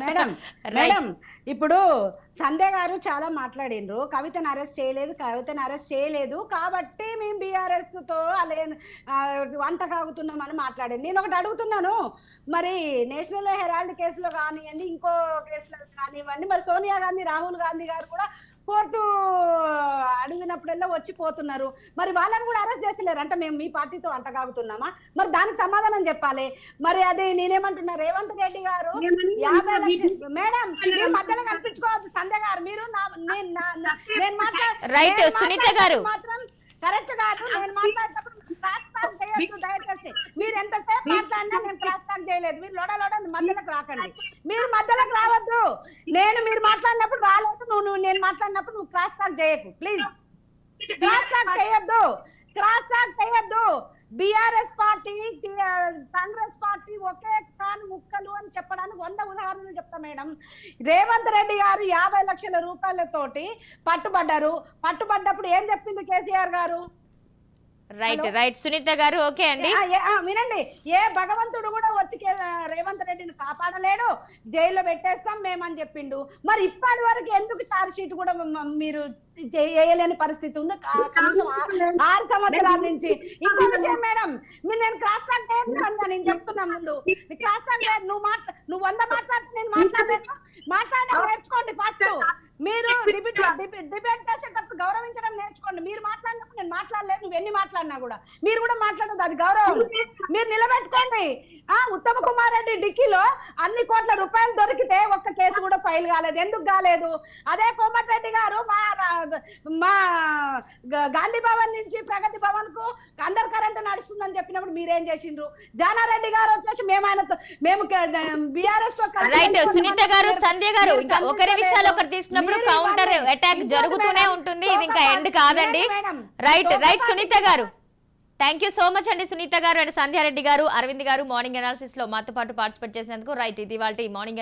మేడం మేడం ఇప్పుడు సంధ్య గారు చాలా మాట్లాడిండ్రు, కవితను అరెస్ట్ చేయలేదు కాబట్టి మేము బీఆర్ఎస్ తో అలా వంట కాగుతున్నామని మాట్లాడింది. నేను ఒకటి అడుగుతున్నాను, మరి నేషనల్ హెరాల్డ్ కేసులో కానివ్వండి, ఇంకో కేసులో కానివ్వండి, మరి సోనియా గాంధీ రాహుల్ గాంధీ గారు కూడా కోర్టు అడిగినప్పుడల్లా వచ్చిపోతున్నారు, మరి వాళ్ళని కూడా అరెస్ట్ చేస్తలేరు అంటే మేము మీ పార్టీతో అంటగాగుతున్నామా? మరి దానికి సమాధానం చెప్పాలి. మరి అది నేనేమంటున్నా, రేవంత్ రెడ్డి గారు 50 లక్షలు మేడం మీరు మధ్యలో కనిపించుకోవద్దు. సంధ్య గారు మీరు నేను రైట్ సునీత గారు మాత్రం కరెక్ట్ కాదు. నేను మాట్లాడేటప్పుడు చేయొద్దు దయచేసి. మీరు ఎంతసేపు మాట్లాడినా నేను క్రాస్ చేయలేదు. మీరు లోడ మధ్యలోకి రాకండి, మీరు మధ్యలోకి రావద్దు. మీరు మాట్లాడినప్పుడు రాలేదు, నేను మాట్లాడినప్పుడు నువ్వు క్రాస్ టాక్ చేయకు ప్లీజ్. క్రాస్ టాక్ చేయొద్దు. బీఆర్ఎస్ పార్టీ కాంగ్రెస్ పార్టీ ఒకే కాను ముక్కలు అని చెప్పడానికి 100 ఉదాహరణలు చెప్తా మేడం. రేవంత్ రెడ్డి గారు 50 లక్షల రూపాయలతోటి పట్టుబడ్డప్పుడు ఏం చెప్పింది కేసీఆర్ గారు? రైట్ సునీత గారు, ఓకే అండి. వినండి, ఏ భగవంతుడు కూడా వచ్చి రేవంత్ రెడ్డిని కాపాడలేడు, జైల్లో పెట్టేస్తాం మేమని చెప్పిండు. మరి ఇప్పటి వరకు ఎందుకు ఛార్జ్ షీట్ కూడా మీరు చేయలేని పరిస్థితి ఉంది కనీసం 6 సంవత్సరాల నుంచి? ఇంకో విషయం మేడం, నేను క్రాస్ టాక్ చేయను, నేను చెప్తున్నా ముందు క్రాస్ టాక్ లేదు. నువ్వు 100 మాట్లాడితే నేను మాట్లాడడం నేర్చుకోండి ఫస్ట్. మీరు డిబేట్ చేసేటప్పుడు గౌరవించడం నేర్చుకోండి. మీరు మాట్లాడినప్పుడు నేను మాట్లాడలేదు, నువ్వు ఎన్ని మాట్లాడినా కూడా మీరు కూడా మాట్లాడదు, అది గౌరవం. మీరు నిలబెట్టుకోండి. ఉత్తమ్ కుమార్ రెడ్డి డిక్కీలో అన్ని కోట్ల రూపాయలు దొరికితే ఒక్క కేసు కూడా ఫైల్ కాలేదు. ఎందుకు కాలేదు? అదే కోమటిరెడ్డి గారు మా గాంధీ భవన్ నుంచి ప్రగతి భవన్ కు అండర్ కరెంట్ నడుస్తుందని చెప్పినప్పుడు మీరేం చేసిండ్రు? జానారెడ్డి గారు వచ్చేసి మేము బీఆర్ఎస్ తో రైట్ సునీత గారు, సంధ్య గారు, ఇంకా ఒకరి విషయాలు ఒకరు తీసుకున్నప్పుడు కౌంటర్ అటాక్ జరుగుతూనే ఉంటుంది, ఇది ఇంకా ఎండ్ కాదండి. రైట్ సునీత గారు, థ్యాంక్ యూ సో మచ్ అండి. సునీత గారు అండ్ సంధ్యారెడ్డి గారు, అరవింద్ గారు మార్నింగ్ అనాలిసిస్ లో మాతో పాటు పార్టిసిపేట్ చేసినందుకు. రైట్, ఇది వాళ్ళ మార్నింగ్